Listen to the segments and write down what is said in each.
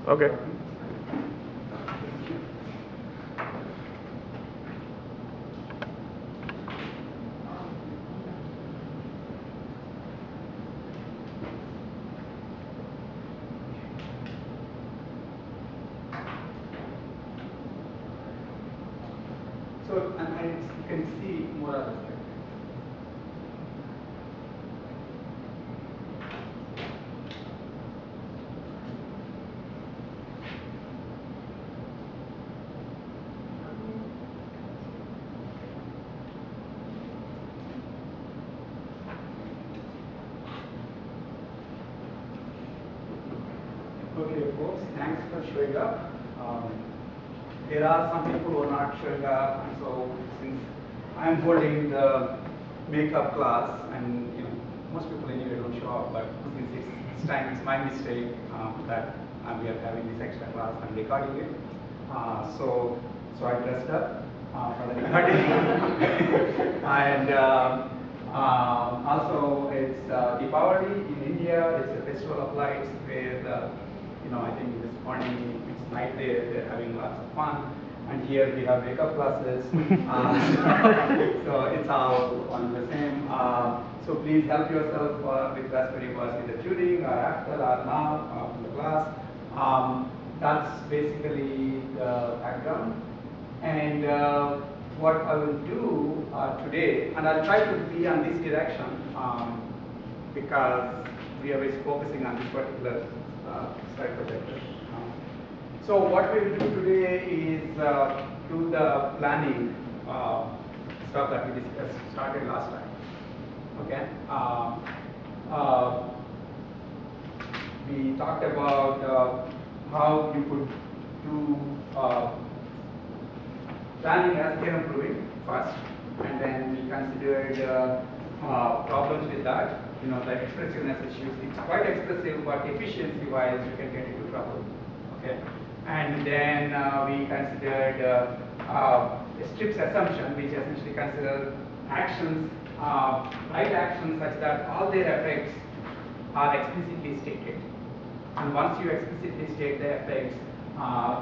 Okay. So, and you can see more or less. Okay, folks, thanks for showing up. There are some people who are not showing up, and so since I'm holding the makeup class, and most people anyway don't show up, but since it's time, it's my mistake that we are having this extra class. I'm recording it, so I dressed up for the recording, and also it's Deepavali in India. It's a festival of lights where I think this morning, it's night there, they're having lots of fun. And here we have makeup classes. So it's all on the same. So please help yourself with Raspberry Pi in the tuning or after or now in the class. That's basically the background. And what I will do today, and I'll try to be on this direction because we are always focusing on this particular slide projector. So what we will do today is do the planning stuff that we discussed, started last time. Okay. We talked about how you could do planning as theorem proving first, and then we considered problems with that. The expressiveness issues. It's quite expressive, but efficiency-wise, you can get into trouble. Okay, and then we considered a strips assumption, which essentially considers actions, right actions, such that all their effects are explicitly stated. And once you explicitly state the effects,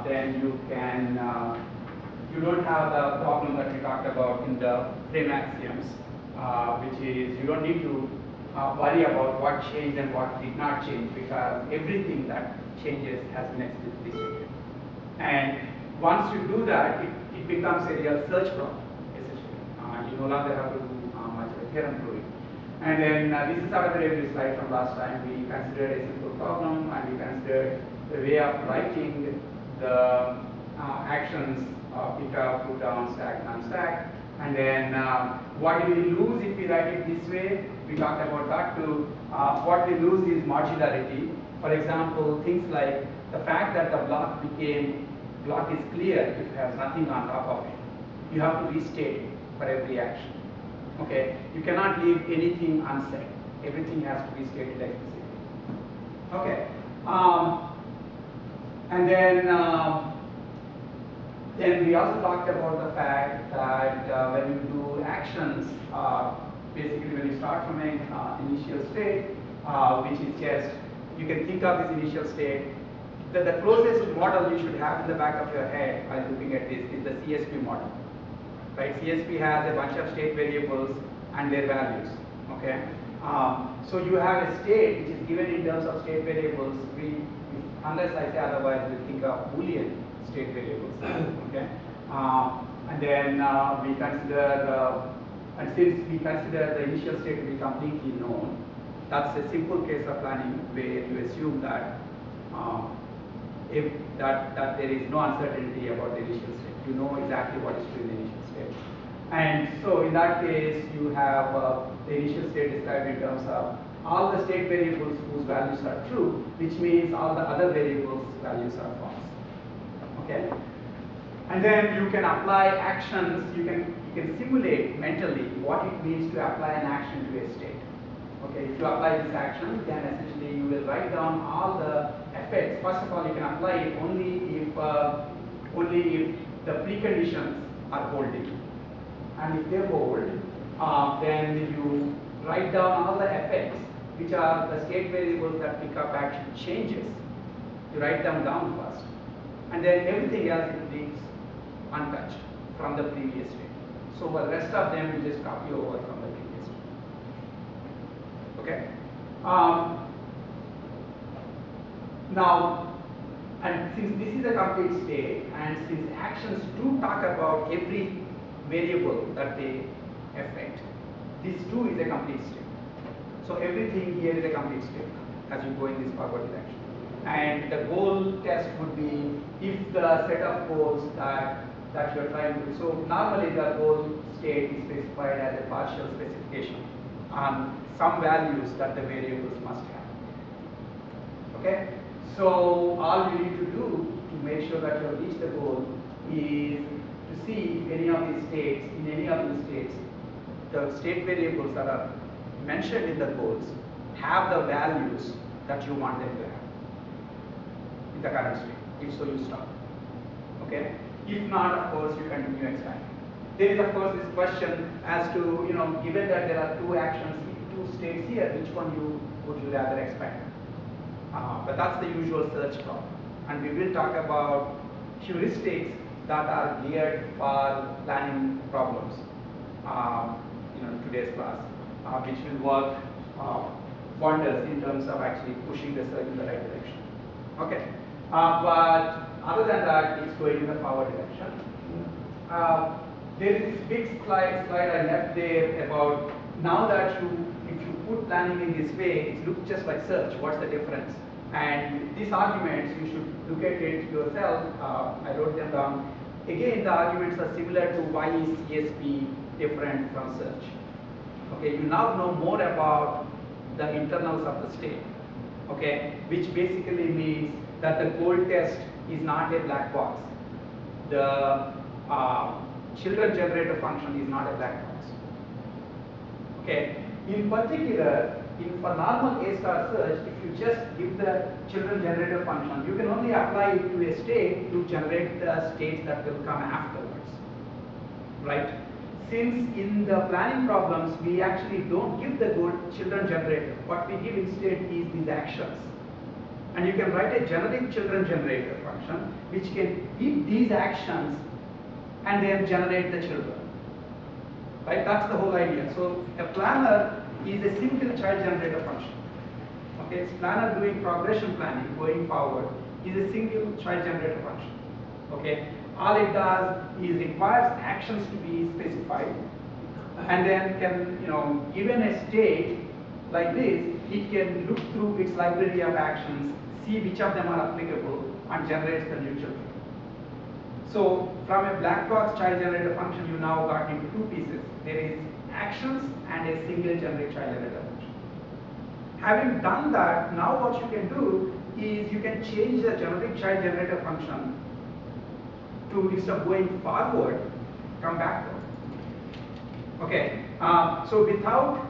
then you can you don't have the problem that we talked about in the frame axioms, which is you don't need to worry about what changed and what did not change, because everything that changes has been explicitly stated. And once you do that, it becomes a real search problem, essentially. You no longer have to do much of a theorem proving. And then this is another review slide from last time. We considered a simple problem, and we considered the way of writing the actions pick up, put down, stack, non-stack. And then what do we lose if we write it this way? We talked about that too. What we lose is modularity. For example, things like the fact that the block is clear if it has nothing on top of it. You have to restate it for every action. Okay, you cannot leave anything unsaid. Everything has to be stated explicitly. Okay, and then we also talked about the fact that when you do actions, basically when you start from an initial state, which is just, you can think of this initial state, the closest model you should have in the back of your head while looking at this is the CSP model. Right? CSP has a bunch of state variables and their values. Okay, so you have a state which is given in terms of state variables. Unless I say otherwise, we think of Boolean state variables. Okay, and then we consider, and since we consider the initial state to be completely known, that's a simple case of planning where you assume that that there is no uncertainty about the initial state. You know exactly what is true in the initial state. And so in that case, you have the initial state described in terms of all the state variables whose values are true, which means all the other variables' values are false. Okay? And then you can apply actions, you can simulate mentally what it means to apply an action to a state. Okay, if you apply this action, then essentially you will write down all the effects. First of all, you can apply it only if the preconditions are holding. And if they hold, then you write down all the effects, which are the state variables that pick up action changes. You write them down first, and then everything else it leaves untouched from the previous state. So the rest of them you just copy over from the previous state. Okay. Now, and since this is a complete state, and since actions do talk about every variable that they affect, this too is a complete state. So everything here is a complete state as you go in this forward direction. And the goal test would be if the set of goals that you're trying to. So normally the goal state is specified as a partial specification on some values that the variables must have. Okay? So all you need to do to make sure that you reach the goal is to see if any of these states, in any of these states, the state variables that are mentioned in the goals have the values that you want them to have in the current state. If so, you stop. Okay? If not, of course, you continue expanding. There is, of course, this question as to, given that there are two actions, two states here, which one would you rather expand? But that's the usual search problem. And we will talk about heuristics that are geared for planning problems in today's class, which will work wonders in terms of actually pushing the search in the right direction. Okay. But other than that, it's going in the forward direction. There is this big slide I left there about now that if you put planning in this way, it looks just like search. What's the difference? And these arguments, you should look at it yourself. I wrote them down. Again, the arguments are similar to why is CSP different from search. Okay, you now know more about the internals of the state. Okay, which basically means that the goal test is not a black box. The children generator function is not a black box. Okay, in particular, for normal A-star search, if you just give the children generator function, you can only apply it to a state to generate the states that will come afterwards, right? Since in the planning problems, we actually don't give the goal children generator. What we give instead is these actions. And you can write a generic children generator function, which can give these actions and then generate the children. Right? That's the whole idea. So a planner is a single child generator function. Okay, it's planner doing progression planning going forward is a single child generator function. Okay, all it does is requires actions to be specified, and then can, given a state like this, it can look through its library of actions, see which of them are applicable, and generates the new children. So from a black box child generator function, you now got into two pieces. There is actions and a single generic child generator function. Having done that, now what you can do is you can change the generic child generator function to, instead of going forward, come backward. Okay, so without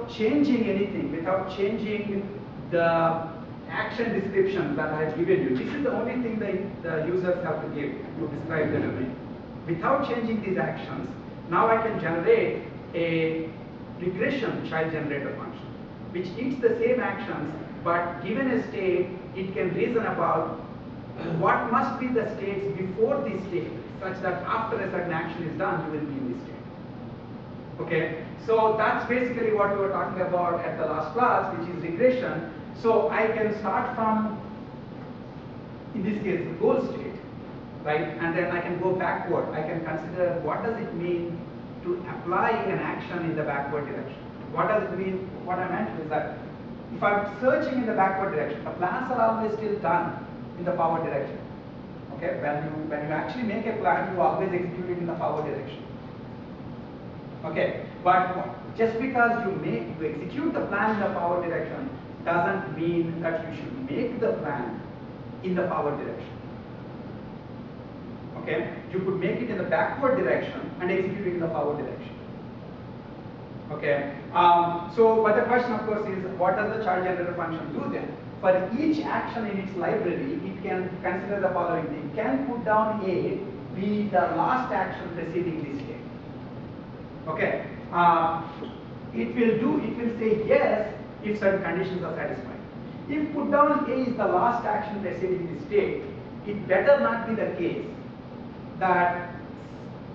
changing anything, without changing the action descriptions that I have given you, this is the only thing that the users have to give to describe the domain. Without changing these actions, now I can generate a regression child generator function, which eats the same actions, but given a state, it can reason about what must be the states before this state, such that after a certain action is done, you will be in this state. Okay, so that's basically what we were talking about at the last class, which is regression. So I can start from, in this case, the goal state, right? And then I can go backward. I can consider what does it mean to apply an action in the backward direction. What does it mean? What I meant is that if I'm searching in the backward direction, the plans are always still done in the forward direction. Okay, when you actually make a plan, you always execute it in the forward direction. Okay, but just because you execute the plan in the forward direction doesn't mean that you should make the plan in the forward direction. Okay, you could make it in the backward direction and execute it in the forward direction. Okay, but the question, of course, is what does the child generator function do then? For each action in its library, it can consider the following thing: can put down A be the last action preceding this state? Okay, it will say yes if certain conditions are satisfied. If put down A is the last action preceding the state, it better not be the case that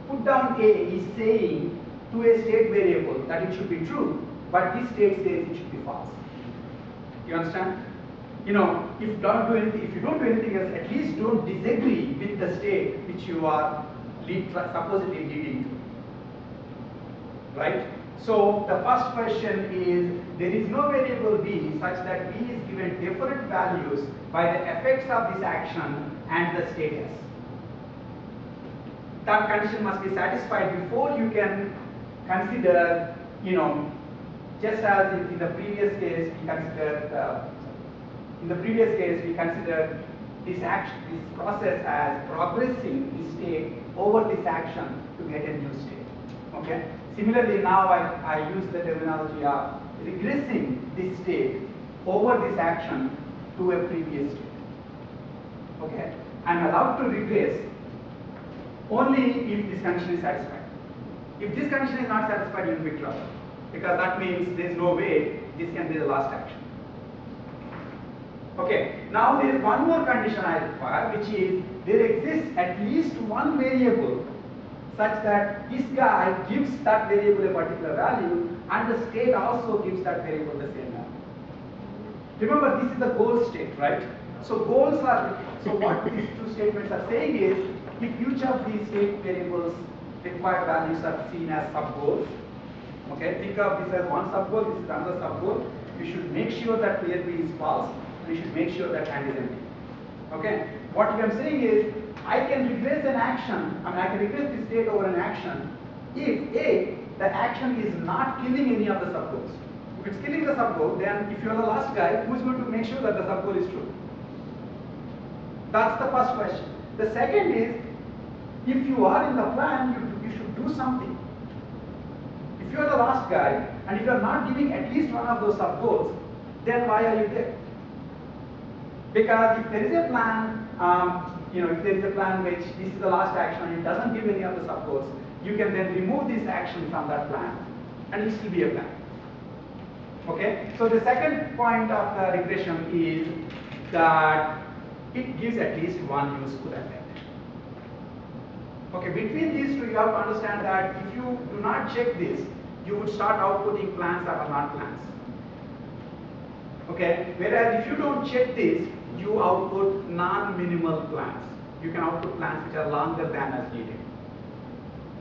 put down A is saying to a state variable that it should be true, but this state says it should be false. You understand? You know, if you don't do anything else, at least don't disagree with the state which you are supposedly leading to. Right? So the first question is, there is no variable B such that B is given different values by the effects of this action and the status. That condition must be satisfied before you can consider, you know, just as in the previous case we considered this action, this process as progressing the state over this action to get a new state. Okay. Similarly, now I use the terminology of regressing this state over this action to a previous state. Okay. I'm allowed to regress only if this condition is satisfied. If this condition is not satisfied, you will be trouble, because that means there is no way this can be the last action. Okay, now there is one more condition I require, which is there exists at least one variable such that this guy gives that variable a particular value and the state also gives that variable the same value. Remember, this is the goal state, right? So goals are, so what these two statements are saying is, if each of these state variables required values are seen as sub-goals, okay, think of this as one sub-goal, this is another sub-goal, you should make sure that clear B is false, and you should make sure that hand is empty. Okay, what I'm saying is, I can regress an action, I can regress the state over an action if A, the action is not killing any of the sub-goals. If it's killing the sub-goal, then if you're the last guy, who's going to make sure that the sub-goal is true? That's the first question. The second is, if you are in the plan, you should do something. If you're the last guy, and if you're not giving at least one of those sub-goals, then why are you there? Because if there is a plan, if there is a plan which this is the last action and it doesn't give any of the sub-goals, you can then remove this action from that plan and it will be a plan. Okay? So the second point of the regression is that it gives at least one useful effect. Okay, between these two you have to understand that if you do not check this, you would start outputting plans that are not plans. Okay, whereas if you don't check this, you output non-minimal plans. You can output plans which are longer than as needed.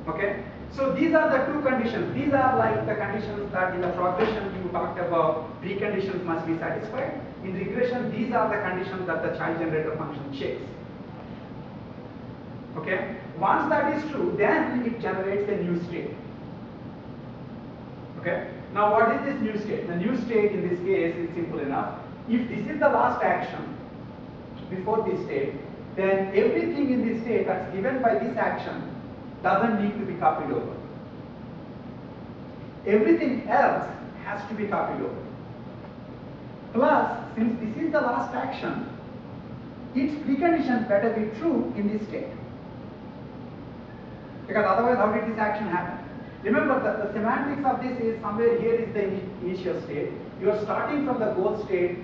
Okay, so these are the two conditions. These are like the conditions that in the progression you talked about, preconditions must be satisfied. In regression, these are the conditions that the child generator function checks. Okay, once that is true, then it generates a new state. Okay, now what is this new state? The new state in this case is simple enough. If this is the last action before this state, then everything in this state that's given by this action doesn't need to be copied over. Everything else has to be copied over. Plus, since this is the last action, its preconditions better be true in this state. Because otherwise, how did this action happen? Remember, the semantics of this is somewhere here is the initial state. You are starting from the goal state,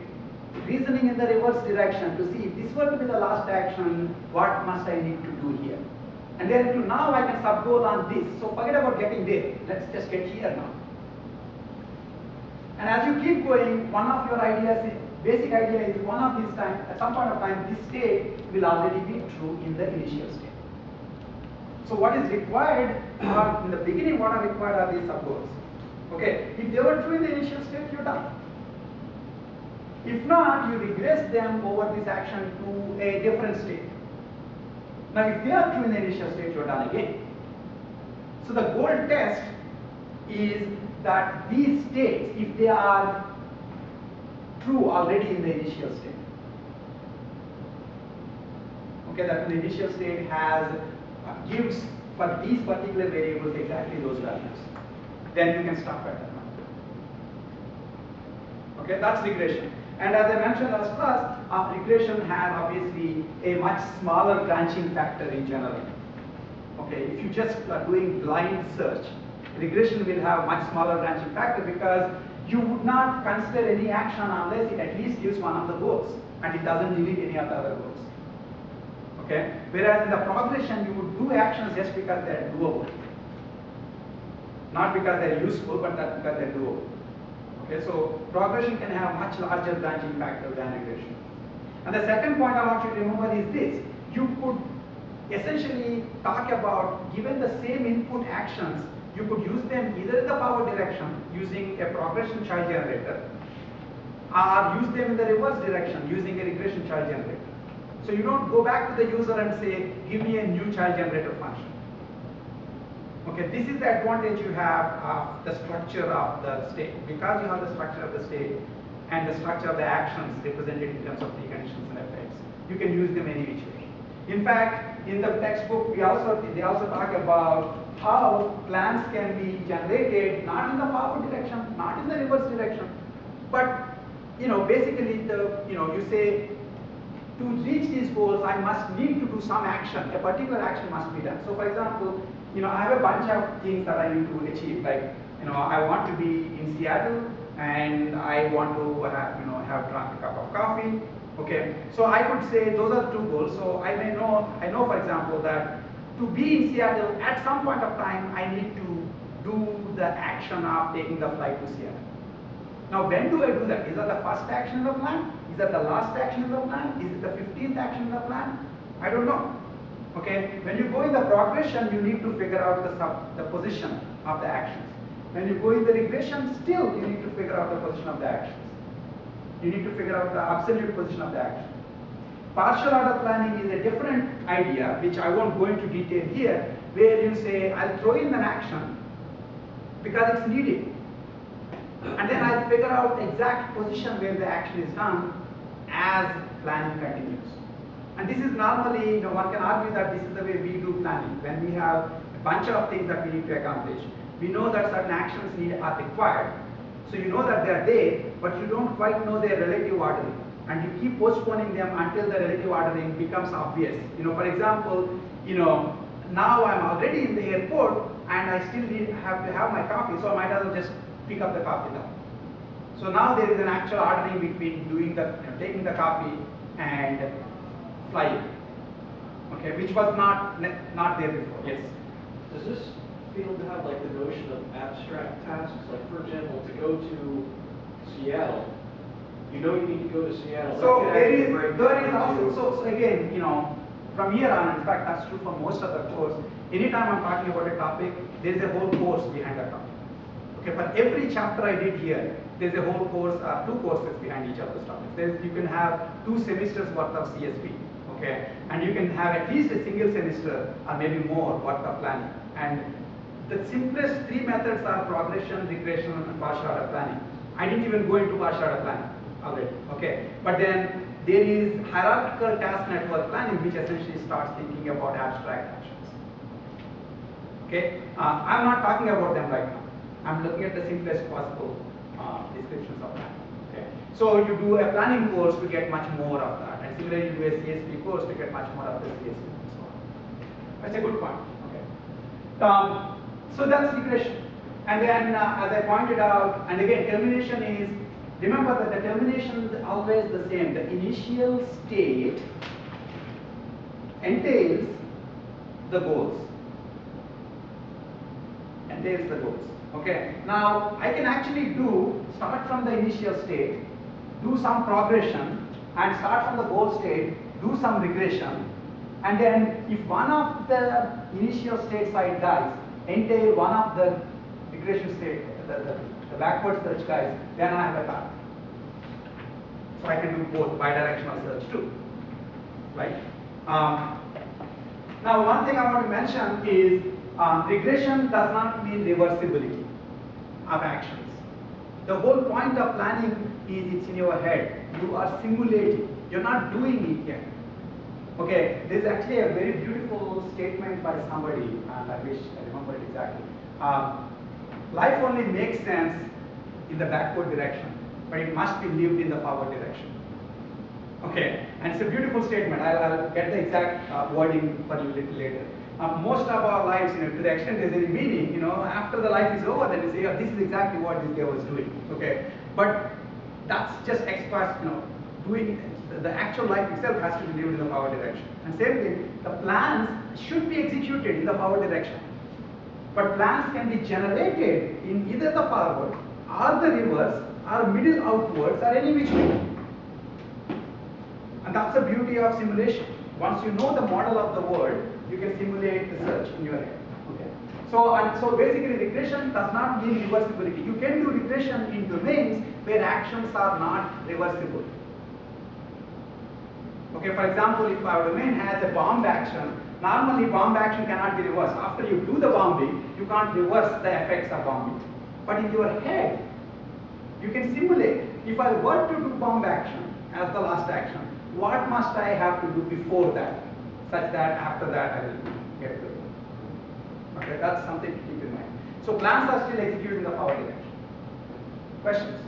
reasoning in the reverse direction to see if this were to be the last action, what must I need to do here? And then now I can sub-goal on this. So forget about getting there. Let's just get here now. And as you keep going, one of your ideas, basic idea is one of these times, at some point of time, this state will already be true in the initial state. So what is required, in the beginning what are required are these sub-goals. Okay, if they were true in the initial state, you're done. If not, you regress them over this action to a different state. Now if they are true in the initial state, you're done again. So the goal test is that these states, if they are true already in the initial state, okay, that the initial state has gives for these particular variables exactly those values, then you can stop at that point. Okay, that's regression. And as I mentioned last class, regression has obviously a much smaller branching factor in general. Okay, if you just are doing blind search, regression will have much smaller branching factor because you would not consider any action unless it at least gives one of the goals and it doesn't delete any of the other goals. Okay? Whereas in the progression, you would do actions just because they're doable. Not because they're useful, but because they're doable. Okay, so progression can have much larger branching factor than regression. And the second point I want you to remember is this. You could essentially talk about, given the same input actions, you could use them either in the forward direction using a progression child generator, or use them in the reverse direction using a regression child generator. So you don't go back to the user and say, give me a new child generator function. Okay, this is the advantage you have of the structure of the state. Because you have the structure of the state and the structure of the actions represented in terms of preconditions and effects, you can use them any which way. In fact, in the textbook, they also talk about how plans can be generated not in the forward direction, not in the reverse direction, but basically you say, to reach these goals, I must need to do some action. A particular action must be done. So, for example, I have a bunch of things that I need to achieve. Like, I want to be in Seattle, and I want to have drunk a cup of coffee. Okay, so I could say those are the two goals. So I know, for example, that to be in Seattle at some point of time, I need to do the action of taking the flight to Seattle. Now, when do I do that? Is that the first action in the plan? Is that the last action in the plan? Is it the 15th action in the plan? I don't know. Okay, when you go in the progression, you need to figure out the position of the actions. When you go in the regression, still you need to figure out the position of the actions. You need to figure out the absolute position of the action. Partial order planning is a different idea, which I won't go into detail here, where you say, I'll throw in an action because it's needed. And then I'll figure out the exact position where the action is done as planning continues. And this is normally, one can argue that this is the way we do planning. When we have a bunch of things that we need to accomplish, we know that certain actions are required. So you know that they're there, but you don't quite know their relative ordering. And you keep postponing them until the relative ordering becomes obvious. For example, now I'm already in the airport and I still have to have my coffee, so I might as well just pick up the coffee now. So now there is an actual ordering between taking the coffee and flying. Okay, which was not there before. Yes. Does this field have like the notion of abstract tasks? Like, for example, to go to Seattle, you need to go to Seattle. So there is also, so again, from here on, in fact, that's true for most of the course. Anytime I'm talking about a topic, there is a whole course behind that topic. Okay, for every chapter I did here, there's a whole course, 2 courses behind each of those topics. You can have 2 semesters worth of CSP. Okay, and you can have at least a single semester or maybe more worth of planning. And the simplest 3 methods are progression, regression, and partial order planning. I didn't even go into partial order planning already. Okay, but then there is hierarchical task network planning, which essentially starts thinking about abstract actions. Okay, I'm not talking about them right now. I'm looking at the simplest possible descriptions of that. Okay, so you do a planning course to get much more of that, and similarly you do a CSP course to get much more of the CSP and so on. That's a good point. Okay, so that's regression. And then, as I pointed out, and again, termination is, remember that the termination is always the same. The initial state entails the goals. Entails the goals. Okay. Now, I can actually start from the initial state, do some progression, and start from the goal state, do some regression, and then if one of the initial states I dies, entail one of the regression state, the backward search guys, then I have a path. So I can do both bidirectional search too, right? Now, one thing I want to mention is regression does not mean reversibility of actions. The whole point of planning is it's in your head. You are simulating. You're not doing it yet. Okay, there's actually a very beautiful statement by somebody, and I wish I remember it exactly. Life only makes sense in the backward direction, but it must be lived in the forward direction. Okay, and it's a beautiful statement. I'll get the exact wording for you a little later. most of our lives, to the extent there's any meaning, after the life is over, then you say, this is exactly what this guy was doing. Okay, but that's just expressed, doing the actual life itself has to be lived in the forward direction. And same thing, the plans should be executed in the forward direction. But plans can be generated in either the forward or the reverse or middle outwards or any which way. And that's the beauty of simulation. Once you know the model of the world, you can simulate the search in your head. Okay. So basically regression does not mean reversibility. You can do regression in domains where actions are not reversible. Okay, for example, if our domain has a bomb action, normally bomb action cannot be reversed. After you do the bombing, you can't reverse the effects of bombing. But in your head, you can simulate. If I were to do bomb action as the last action, what must I have to do before that, such that after that I will get good. Okay, that's something to keep in mind. So plans are still executed in the forward direction. Questions?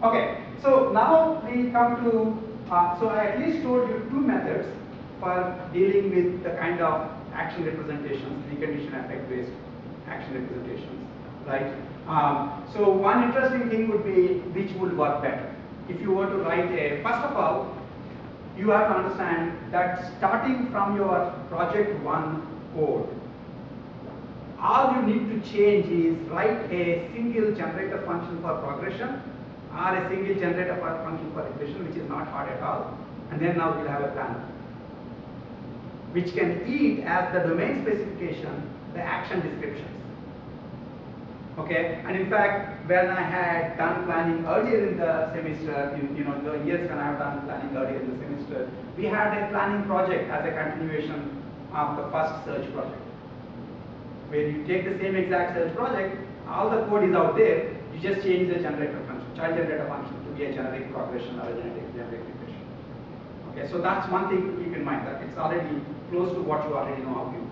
Okay, so now we come to, so I at least told you two methods for dealing with the kind of action representations, precondition effect based action representations, right? So one interesting thing would be which would work better. If you were to write first of all, you have to understand that starting from your project 1 code, all you need to change is write a single generator function for progression or a single generator function for regression, which is not hard at all. And then now we'll have a plan which can eat as the domain specification the action descriptions. Okay, and in fact, when I had done planning earlier in the semester, the years when I have done planning earlier in the semester, we had a planning project as a continuation of the first search project, where you take the same exact search project, all the code is out there, you just change the generator function, child generator function to be a generic progression or a generic regression. Okay, so that's one thing to keep in mind, that it's already close to what you already know how to do.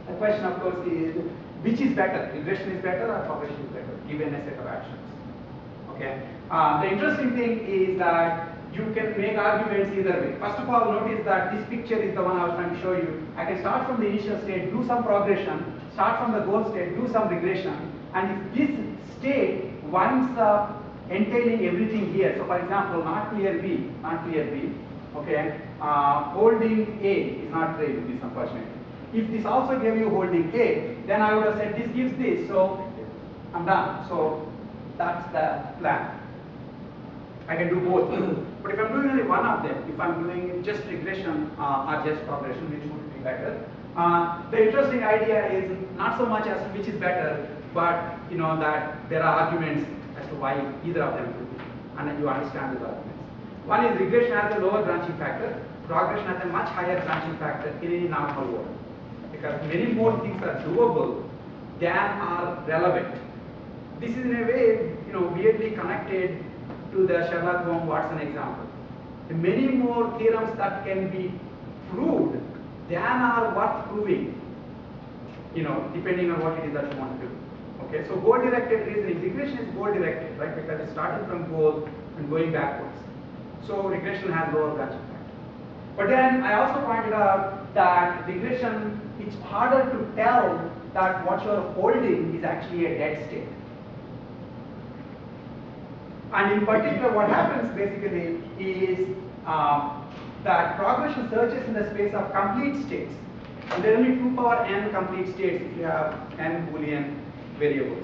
The question, of course, is which is better? Regression is better or progression is better, given a set of actions? Okay. The interesting thing is that you can make arguments either way. First of all, notice that this picture is the one I was trying to show you. I can start from the initial state, do some progression, start from the goal state, do some regression, and if this state winds up entailing everything here, so for example, not clear B, okay, holding A is not true in this, unfortunately. If this also gave you holding A, then I would have said this gives this, so I'm done. So that's the plan. I can do both. But if I'm doing only one of them, if I'm doing just regression or just progression, which would be better? The interesting idea is not so much as which is better, but that there are arguments as to why either of them could be, and then you understand those arguments. One is regression has a lower branching factor, progression has a much higher branching factor in any normal world, because many more things are doable than are relevant. This is in a way, weirdly connected to the Sherlock Holmes Watson example. Many more theorems that can be proved than are worth proving, depending on what it is that you want to do. Okay, so goal-directed reasoning. Regression is goal-directed, right? Because it's starting from goal and going backwards. So regression has lower branching factor. But then I also pointed out that regression, it's harder to tell that what you're holding is actually a dead state. And in particular, what happens basically is that progression searches in the space of complete states. And there are only 2 power n complete states if you have n Boolean variables.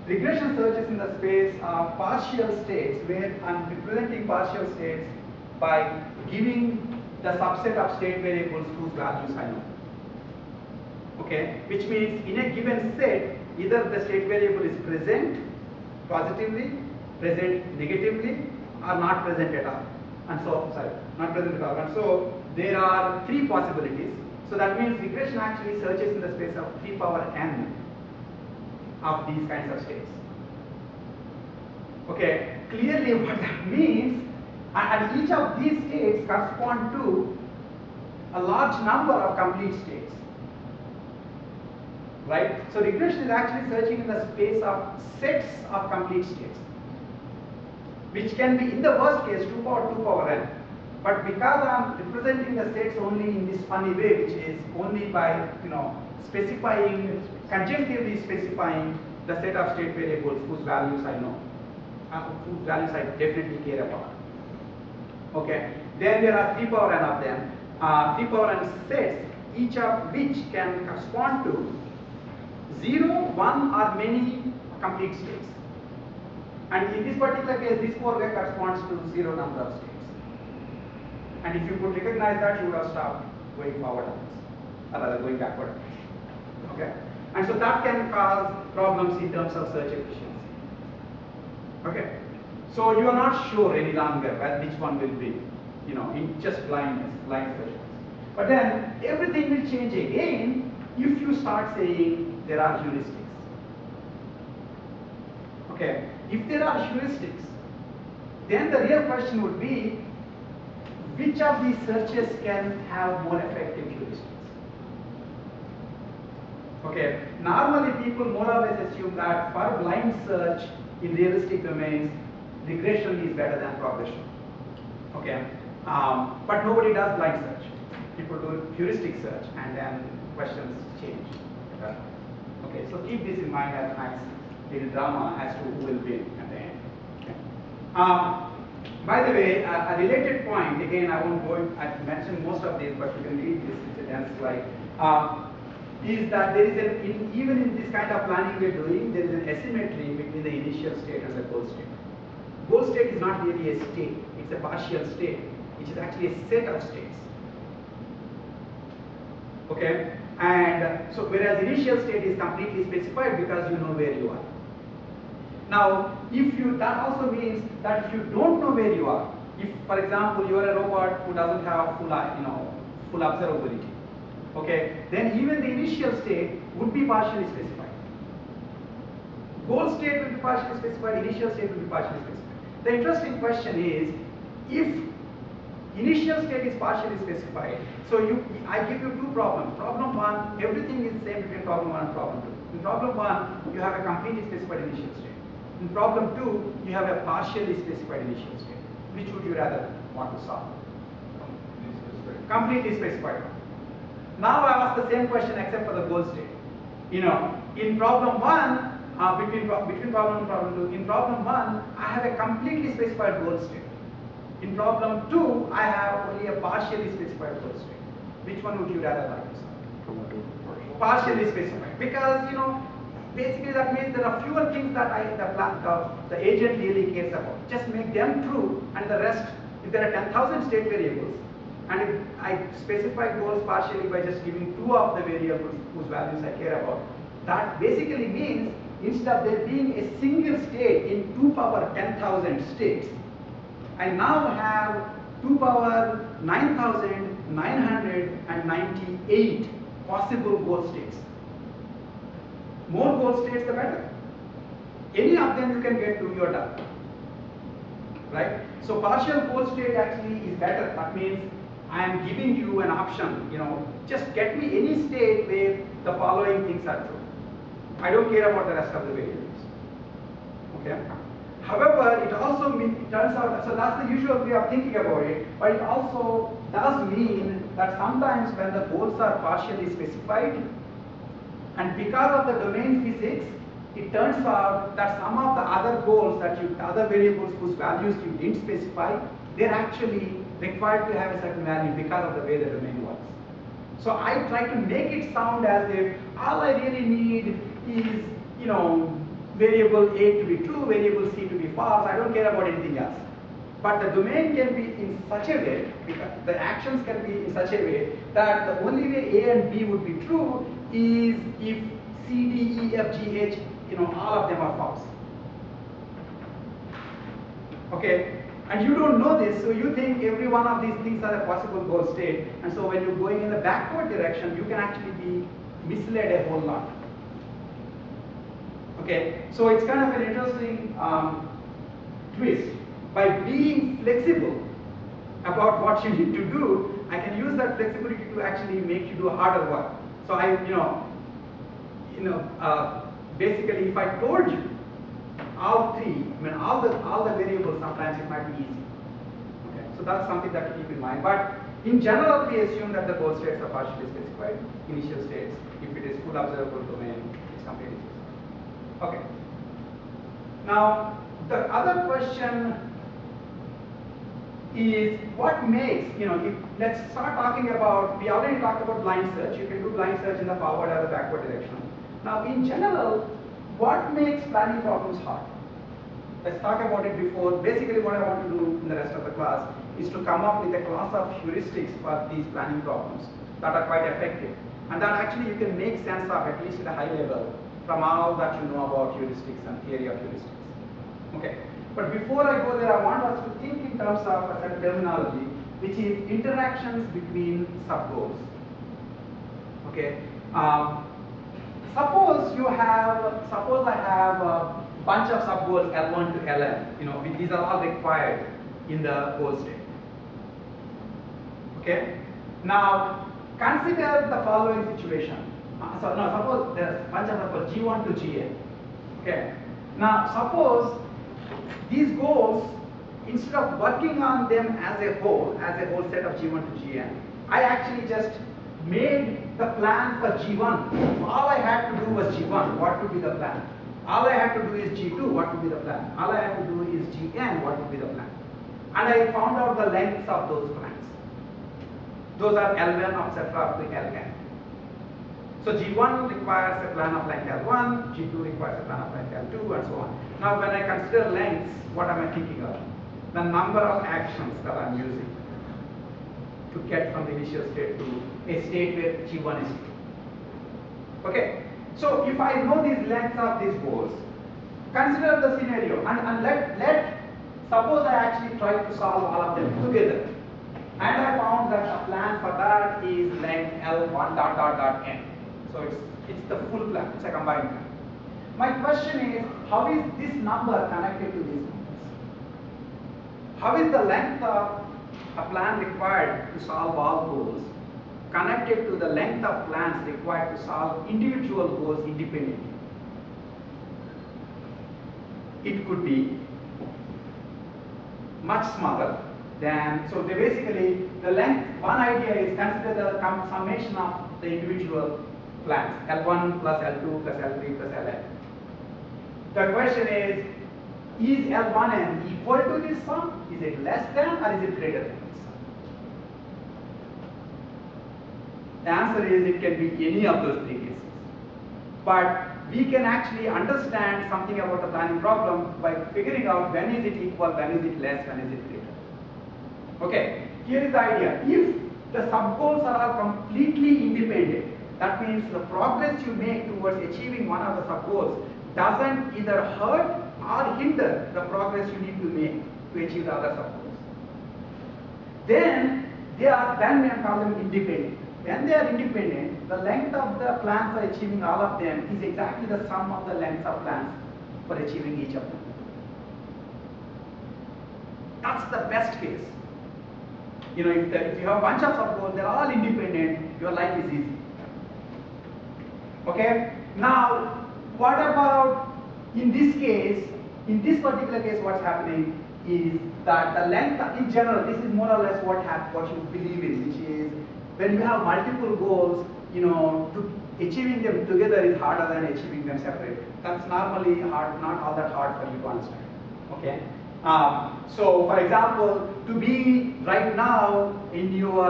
Regression searches in the space of partial states, where I'm representing partial states by giving the subset of state variables whose values I know. Okay, which means in a given set, either the state variable is present positively, present negatively, or not present at all. And so, not present at all. And so there are 3 possibilities. So that means regression actually searches in the space of 3 power n of these kinds of states. Okay, clearly what that means, and each of these states correspond to a large number of complete states. Right? So regression is actually searching in the space of sets of complete states, which can be, in the worst case, 2 power n. But because I'm representing the states only in this funny way, which is only by specifying, conjunctively specifying the set of state variables whose values I know, whose values I definitely care about. Okay. Then there are 3 power n of them. 3 power n sets, each of which can correspond to 0, 1 or many complete states. And in this particular case, this 4-way corresponds to 0 number of states. And if you could recognize that, you would have stopped going forward on this, or rather going backward. Okay? And so that can cause problems in terms of search efficiency. Okay? So you are not sure any longer which one will be, in just blind search. But then everything will change again if you start saying there are heuristics. Okay? If there are heuristics, then the real question would be, which of these searches can have more effective heuristics? Okay, normally people more or less assume that for blind search in realistic domains, regression is better than progression. Okay, but nobody does blind search. People do heuristic search, and then questions change. Okay, so keep this in mind as a nice little drama as to who will win at the end. Okay. By the way, a related point, again, I won't go, I've mentioned most of these, but you can read this, it's a dense slide, is that there is even in this kind of planning we're doing, there is an asymmetry between the initial state and the goal state. Goal state is not really a state, it's a partial state, which is actually a set of states. Okay, and so whereas initial state is completely specified because you know where you are. Now, that also means that if you don't know where you are, if, for example, you are a robot who doesn't have full observability, okay, then even the initial state would be partially specified. Goal state will be partially specified, initial state will be partially specified. The interesting question is, if initial state is partially specified, so I give you 2 problems. Problem 1, everything is the same between problem 1 and problem 2. In problem 1, you have a completely specified initial state. In problem 2, you have a partially specified initial state. Which would you rather want to solve? Completely specified. Now I ask the same question except for the goal state. In problem 1, between problem 1 and problem 2, in problem 1, I have a completely specified goal state. In problem 2, I have only a partially specified goal state. Which one would you rather like to solve? Partially specified. Because, basically that means there are fewer things that the agent really cares about. Just make them true, and the rest, if there are 10,000 state variables, and if I specify goals partially by just giving 2 of the variables whose values I care about, that basically means instead of there being a single state in 2 power 10,000 states, I now have 2 power 9,998 possible goal states. More goal states, the better. Any of them you can get to, you're done. Right? So partial goal state actually is better. That means I am giving you an option, just get me any state where the following things are true. I don't care about the rest of the variables. Okay? However, it also turns out, so that's the usual way of thinking about it, but it also does mean that sometimes when the goals are partially specified, and because of the domain physics, it turns out that some of the other goals other variables whose values you didn't specify, they're actually required to have a certain value because of the way the domain works. So I try to make it sound as if all I really need is, variable A to be true, variable C to be false, I don't care about anything else. But the domain can be in such a way, because the actions can be in such a way that the only way A and B would be true is if C, D, E, F, G, H, all of them are false. Okay? And you don't know this, so you think every one of these things are a possible goal state, and so when you're going in the backward direction, you can actually be misled a whole lot. Okay, so it's kind of an interesting twist. By being flexible about what you need to do, I can use that flexibility to actually make you do harder work. So basically, if I told you all 3, all the variables, sometimes it might be easy. Okay, So that's something that to keep in mind. But in general, we assume that the goal states are partially specified initial states. If it is full observable domain, it's completely specified. Okay. Now, the other question is what makes, let's start talking about, we already talked about blind search. You can do blind search in the forward or the backward direction. Now, in general, what makes planning problems hard? Let's talk about it before. Basically, what I want to do in the rest of the class is to come up with a class of heuristics for these planning problems that are quite effective. And that actually you can make sense of, at least at a high level, from all that you know about heuristics and theory of heuristics. Okay. But before I go there, I want us to think in terms of a certain terminology, which is interactions between subgoals. Okay. Suppose I have a bunch of subgoals L1 to Ln. These are all required in the goal state. Okay. Now consider the following situation. Suppose there's a bunch of subgoals G1 to Gn. Okay. Now suppose these goals, instead of working on them as a whole set of G1 to Gn, I actually just made the plan for G1. If all I had to do was G1, what would be the plan? All I had to do is G2, what would be the plan? All I had to do is Gn, what would be the plan? And I found out the lengths of those plans. Those are L1, etc. up to Ln. So G1 requires a plan of length L1, G2 requires a plan of length L2, and so on. Now when I consider lengths, what am I thinking of? The number of actions that I'm using to get from the initial state to a state where G1 is 2. Okay, so if I know these lengths of these goals, consider the scenario and suppose I actually try to solve all of them together, and I found that the plan for that is length L1 ... n. So it's the full plan, it's a combined plan. My question is, how is this number connected to these numbers? How is the length of a plan required to solve all goals connected to the length of plans required to solve individual goals independently? It could be much smaller than, so basically the length, one idea is consider the summation of the individual plans, L1 plus L2 plus L3 plus Ln. The question is L1n equal to this sum? Is it less than or is it greater than this sum? The answer is it can be any of those three cases. But we can actually understand something about the planning problem by figuring out when is it equal, when is it less, when is it greater. Okay, here is the idea. If the subgoals are all completely independent, that means the progress you make towards achieving one of the subgoals doesn't either hurt or hinder the progress you need to make to achieve the other subgoals. Then we can call them independent. When they are independent, the length of the plans for achieving all of them is exactly the sum of the lengths of plans for achieving each of them. That's the best case. If you have a bunch of subgoals, they're all independent, your life is easy. Okay? Now, what about in this case, in this particular case, what's happening is that the length, in general, this is more or less what you believe in, which is when you have multiple goals, achieving them together is harder than achieving them separately. That's normally hard, not all that hard for you to understand. Okay? So, for example, to be right now in your,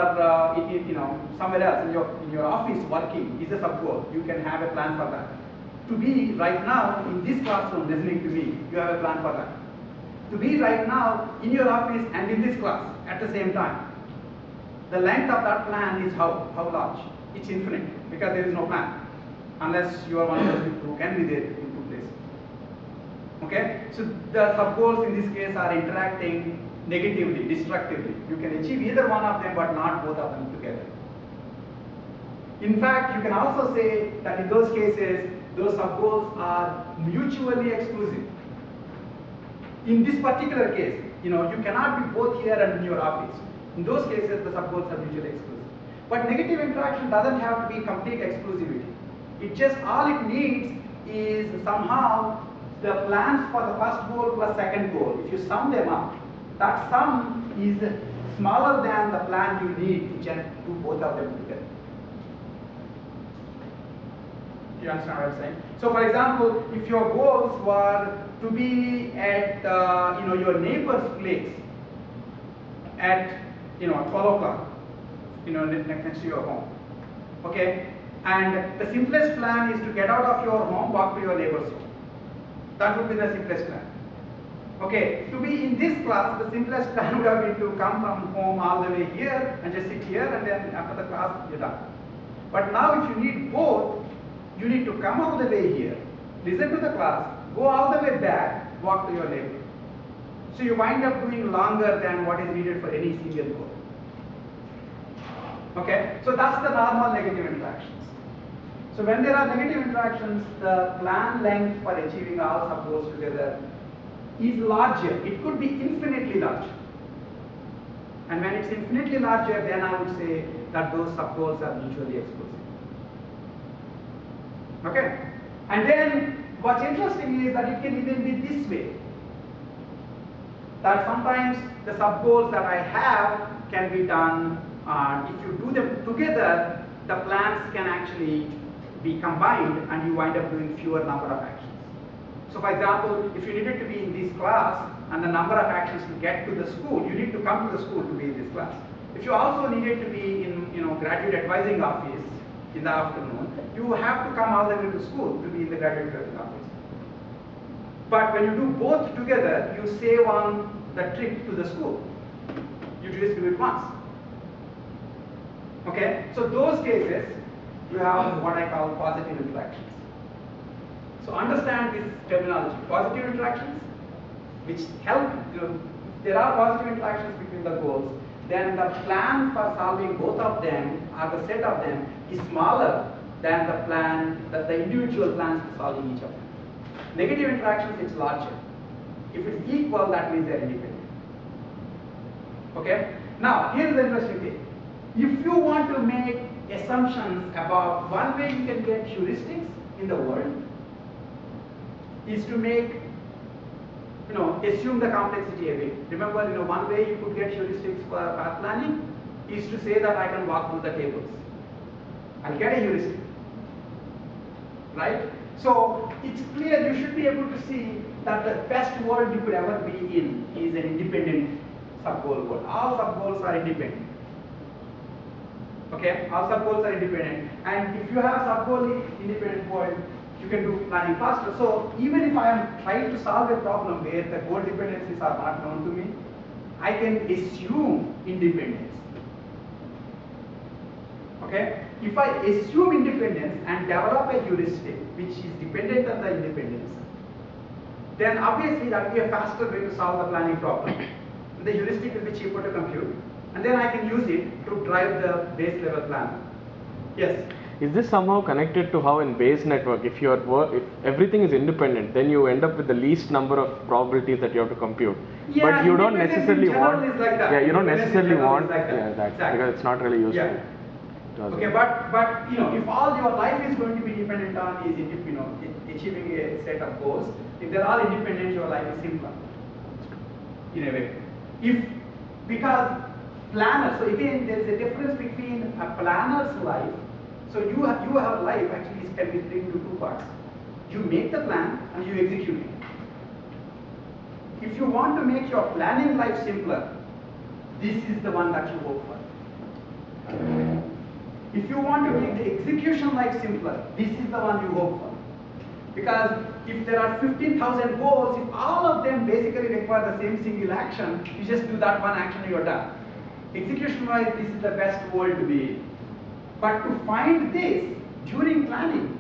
somewhere else in your office working is a subgoal. You can have a plan for that. To be right now in this classroom listening to me, you have a plan for that. To be right now in your office and in this class at the same time, the length of that plan is how large? It's infinite because there is no plan unless you are one of those people who can be there in two places. Okay, so the subgoals in this case are interacting negatively, destructively. You can achieve either one of them but not both of them together. In fact, you can also say that in those cases, those subgoals are mutually exclusive. In this particular case, you cannot be both here and in your office. In those cases, the subgoals are mutually exclusive. But negative interaction doesn't have to be complete exclusivity. It just, all it needs is somehow the plans for the first goal plus second goal. If you sum them up, that sum is smaller than the plan you need to do both of them together. Do you understand what I'm saying? So for example, if your goals were to be at your neighbor's place at 12 o'clock, next to your home, okay, and the simplest plan is to get out of your home, walk to your neighbor's home. That would be the simplest plan. Okay, to be in this class, the simplest plan would have been to come from home all the way here and just sit here, and then after the class you're done. But now if you need both, you need to come all the way here, listen to the class, go all the way back, walk to your neighbor. So you wind up doing longer than what is needed for any single goal. Okay, so that's the normal negative interactions. So when there are negative interactions, the plan length for achieving all sub-goals together is larger. It could be infinitely larger. And when it's infinitely larger, then I would say that those sub-goals are mutually exclusive. Okay? And then what's interesting is that it can even be this way. That sometimes the sub-goals that I have can be done, if you do them together, the plans can actually be combined and you wind up doing fewer number of actions. So for example, if you needed to be in this class and the number of actions to get to the school, you need to come to the school to be in this class. If you also needed to be in graduate advising office in the afternoon, you have to come all the way to school to be in the graduate advising office. But when you do both together, you save on the trip to the school. You just do it once. Okay? So those cases, you have what I call positive interactions. So understand this terminology. Positive interactions, which help, if there are positive interactions between the goals, then the plan for solving both of them, or the set of them, is smaller than the plan, the individual plans for solving each of them. Negative interactions, it's larger. If it's equal, that means they're independent. Okay? Now, here's the interesting thing. If you want to make assumptions about one way you can get heuristics in the world, is to make, assume the complexity a bit. Remember, one way you could get heuristics for path planning is to say that I can walk through the tables. I'll get a heuristic, right? So it's clear you should be able to see that the best world you could ever be in is an independent sub-goal world. All sub-goals are independent. Okay, all sub-goals are independent. And if you have sub-goal independent world, you can do planning faster. So even if I am trying to solve a problem where the goal dependencies are not known to me, I can assume independence. Okay? If I assume independence and develop a heuristic which is dependent on the independence, then obviously that will be a faster way to solve the planning problem. The heuristic will be cheaper to compute, and then I can use it to drive the base level plan. Yes? Is this somehow connected to how in Bayes network, if everything is independent, then you end up with the least number of probabilities that you have to compute. Yeah, but you don't necessarily want, is like that. yeah, you don't necessarily want like that. Yeah, that Exactly. because it's not really useful. Yeah. Okay, but if all your life is going to be dependent on is achieving a set of goals, if they're all independent, your life is simpler in a way. Because planner, so again there is a difference between a planner's life. So you have life actually can be split into two parts. You make the plan and you execute it. If you want to make your planning life simpler, this is the one that you hope for. If you want to make the execution life simpler, this is the one you hope for. Because if there are 15,000 goals, if all of them basically require the same single action, you just do that one action and you're done. Execution wise, this is the best world to be in. But to find this during planning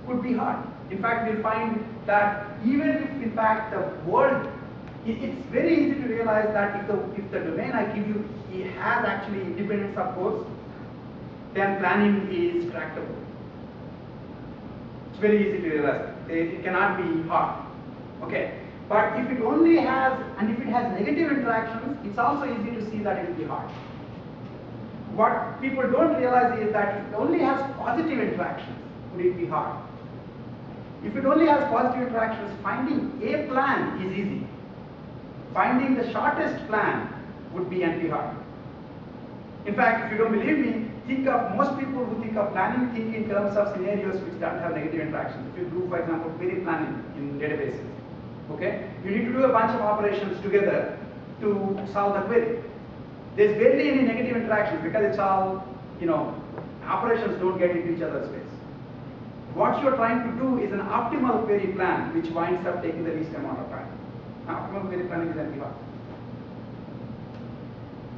could be hard. In fact, we'll find that even if in fact the world, it's very easy to realize that if the domain I give you has actually independent subgoals, then planning is tractable. It's very easy to realize that. It cannot be hard. Okay. But if it only has, and if it has negative interactions, it's also easy to see that it will be hard. What people don't realize is that if it only has positive interactions, would it be hard? If it only has positive interactions, finding a plan is easy. Finding the shortest plan would be NP hard. In fact, if you don't believe me, think of most people who think of planning think in terms of scenarios which don't have negative interactions. If you do, for example, query planning in databases, okay, you need to do a bunch of operations together to solve the query. There's barely any negative interactions because it's all, operations don't get into each other's space. What you're trying to do is an optimal query plan which winds up taking the least amount of time. Optimal query planning is NP-hard.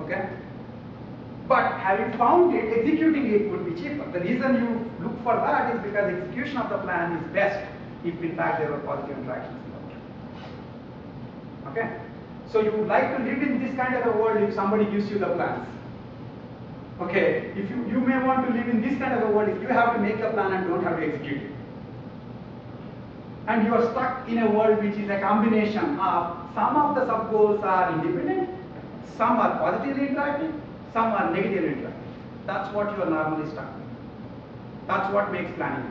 Okay? But having found it, executing it would be cheaper. The reason you look for that is because execution of the plan is best if in fact there were positive interactions involved. Okay? So you would like to live in this kind of a world if somebody gives you the plans. Okay, if you may want to live in this kind of a world if you have to make a plan and don't have to execute it. And you are stuck in a world which is a combination of some of the sub-goals are independent, some are positively interacting, some are negatively interacting. That's what you are normally stuck with. That's what makes planning.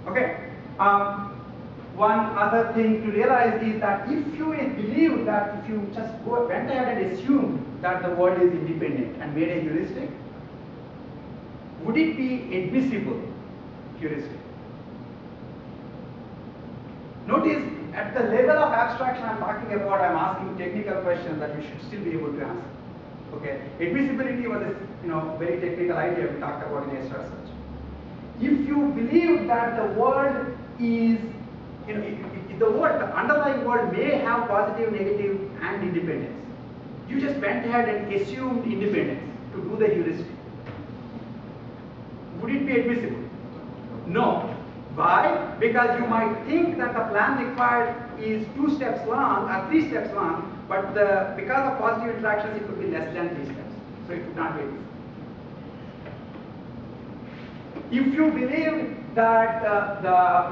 Okay. One other thing to realize is that if you believe that if you just went ahead and assumed that the world is independent and made a heuristic, would it be admissible heuristic? Notice at the level of abstraction I'm talking about, I'm asking technical questions that you should still be able to answer. Okay, admissibility was a very technical idea we talked about in A-star search. If you believe that the world is if the underlying world may have positive, negative, and independence, you just went ahead and assumed independence to do the heuristic. Would it be admissible? No. Why? Because you might think that the plan required is 2 steps long or 3 steps long, but because of positive interactions, it could be less than 3 steps. So it would not be admissible. If you believe that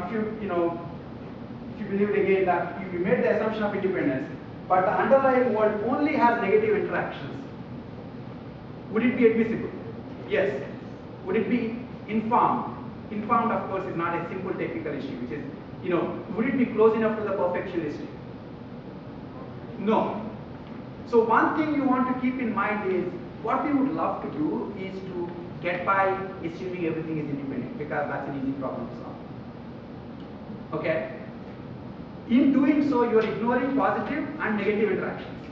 if you believe again that you made the assumption of independence, but the underlying world only has negative interactions, would it be admissible? Yes. Would it be informed? Informed, of course, is not a simple technical issue, which is, would it be close enough to the perfect heuristic? No. So one thing you want to keep in mind is, what we would love to do is to get by assuming everything is independent, because that's an easy problem to solve. Okay? In doing so, you are ignoring positive and negative interactions.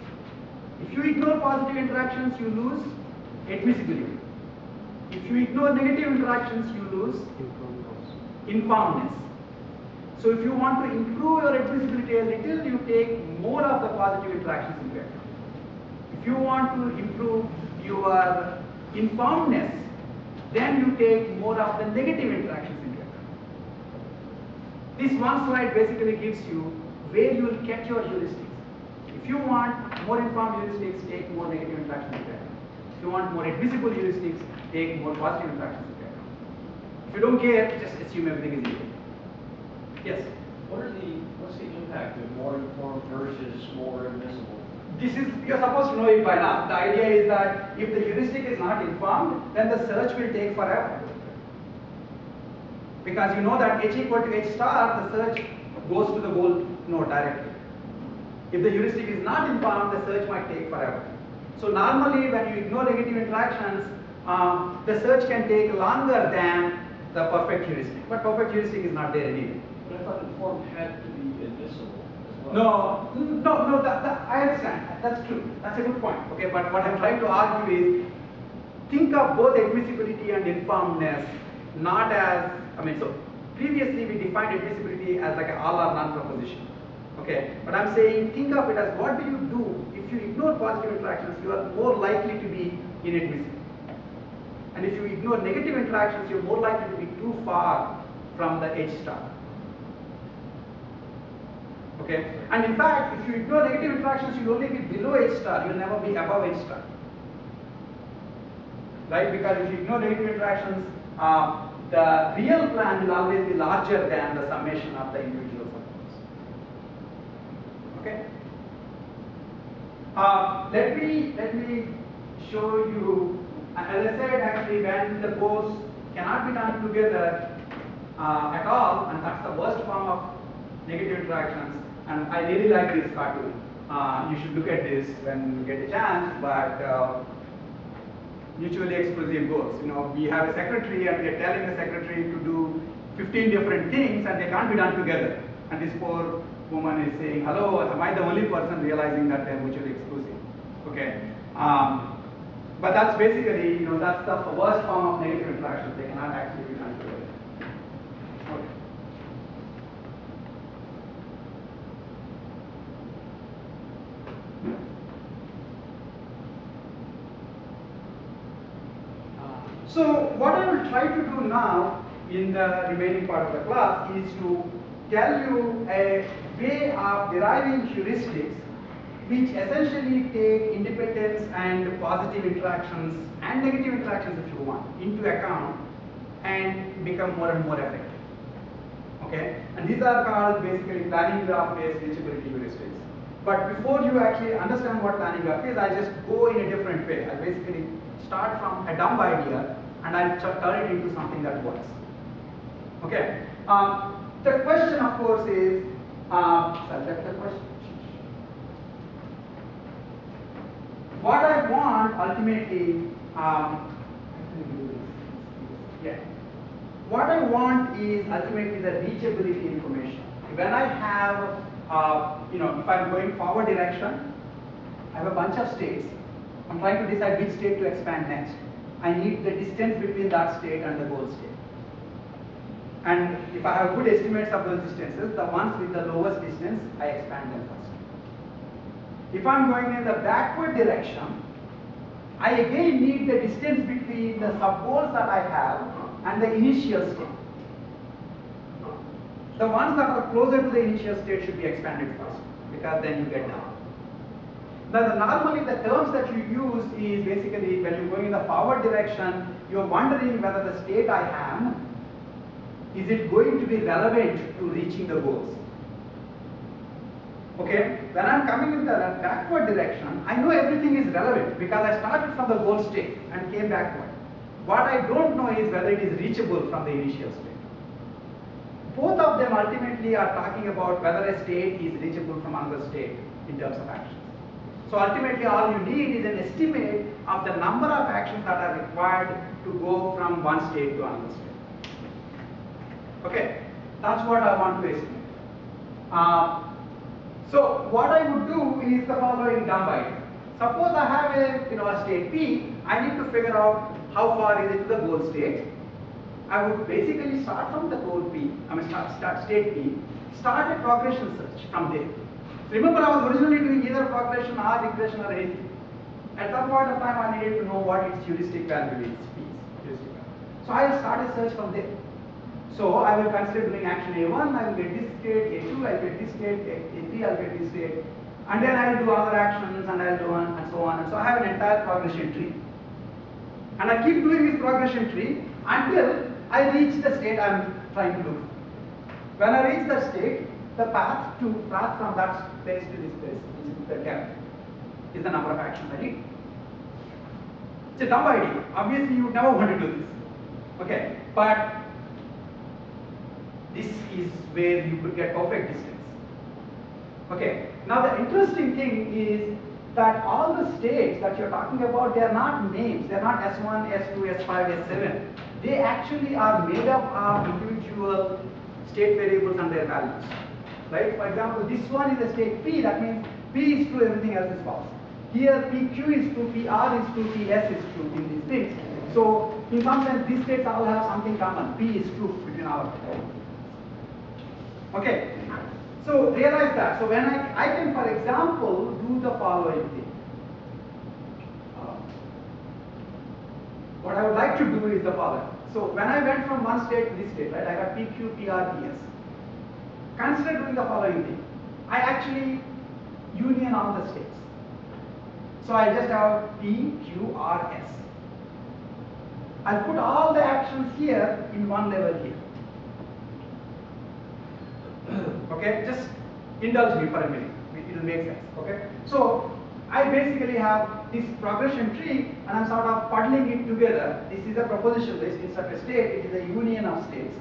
If you ignore positive interactions, you lose admissibility. If you ignore negative interactions, you lose informedness. So if you want to improve your admissibility a little, you take more of the positive interactions into account. If you want to improve your informedness, then you take more of the negative interactions into account. This one slide basically gives you where you will get your heuristics. If you want more informed heuristics, take more negative interactions into account. If you want more admissible heuristics, take more positive interactions into account. If you don't care, just assume everything is equal. Yes? What's the impact of more informed versus more admissible? You're supposed to know it by now. The idea is that if the heuristic is not informed, then the search will take forever. Because you know that h equal to h star, the search goes to the goal node directly. If the heuristic is not informed, the search might take forever. So normally when you ignore negative interactions, the search can take longer than the perfect heuristic. But perfect heuristic is not there anyway. But I thought informed had to be admissible as well. No, I understand. That's true. That's a good point. Okay, but what I'm trying to argue is, think of both admissibility and informedness not as, so previously we defined admissibility as like an all or none proposition. Okay, but I'm saying think of it as what do you do if you ignore positive interactions, you are more likely to be inadmissible. And if you ignore negative interactions, you're more likely to be too far from the h star. Okay, and in fact, if you ignore negative interactions, you'll only be below h star, you'll never be above h star. Right, because if you ignore negative interactions, the real plan will always be larger than the summation of the individual subgroups. Okay. Let me show you. As I said, actually, when the goals cannot be done together at all, and that's the worst form of negative interactions. And I really like this cartoon. You should look at this when you get a chance, but mutually exclusive goals. We have a secretary and we are telling the secretary to do 15 different things and they can't be done together. And this poor woman is saying, hello, am I the only person realizing that they're mutually exclusive? Okay. But that's basically, that's the worst form of negative interaction. They cannot actually be done together. Okay. So what I will try to do now in the remaining part of the class is to tell you a way of deriving heuristics which essentially take independence and positive interactions and negative interactions, if you want, into account and become more and more effective. Okay? And these are called basically planning graph-based reachability heuristics. But before you actually understand what planning graph is, I'll just go in a different way. I'll basically start from a dumb idea and I'll turn it into something that works. Okay? The question, of course, is, the question. What I want ultimately, what I want is ultimately the reachability information. When I have, if I'm going forward direction, I have a bunch of states. I'm trying to decide which state to expand next. I need the distance between that state and the goal state. And if I have good estimates of those distances, the ones with the lowest distance, I expand them first. If I'm going in the backward direction, I again need the distance between the sub-goals that I have and the initial state. The ones that are closer to the initial state should be expanded first, because then you get down. Now, normally the terms that you use is basically when you're going in the forward direction, you're wondering whether the state I am, is it going to be relevant to reaching the goals? Okay, when I'm coming in the backward direction, I know everything is relevant because I started from the goal state and came backward. What I don't know is whether it is reachable from the initial state. Both of them ultimately are talking about whether a state is reachable from another state in terms of actions. So ultimately all you need is an estimate of the number of actions that are required to go from one state to another state. Okay, that's what I want to estimate. So what I would do is the following dumb idea. Suppose I have a state P, I need to figure out how far is it to the goal state. I would basically start from the goal P, start state P, start a progression search from there. Remember, I was originally doing either progression or regression or anything. At some point of time, I needed to know what its heuristic value is, P's heuristic value. So I will start a search from there. So I will consider doing action A1, I will get this state, A2, I will get this state, A3, I will get this state, and then I will do other actions and I will do on and so on. And so I have an entire progression tree. And I keep doing this progression tree until I reach the state I am trying to look for. When I reach that state, the path from that place to this place, which is the gap, is the number of actions I need. It's a dumb idea. Obviously, you would never want to do this. Okay, but this is where you could get perfect distance. Okay, now the interesting thing is that all the states that you're talking about, they are not names. They're not S1, S2, S5, S7. They actually are made up of individual state variables and their values. Right? For example, this one is a state P, that means P is true, everything else is false. Here PQ is true, PR is true, PS is true in these things. So in some sense, these states all have something common. P is true between our. Okay, so realize that. So when I can, for example, do the following thing. What I would like to do is the following. So when I went from one state to this state, right, I got PQ, PR, PS. Consider doing the following thing. I actually union all the states. So I just have P, Q, R, S. I'll put all the actions here in one level here. Okay, just indulge me for a minute. It will make sense. Okay, so I basically have this progression tree, and I'm sort of puddling it together. This is a proposition list. It's such a state. It is a union of states,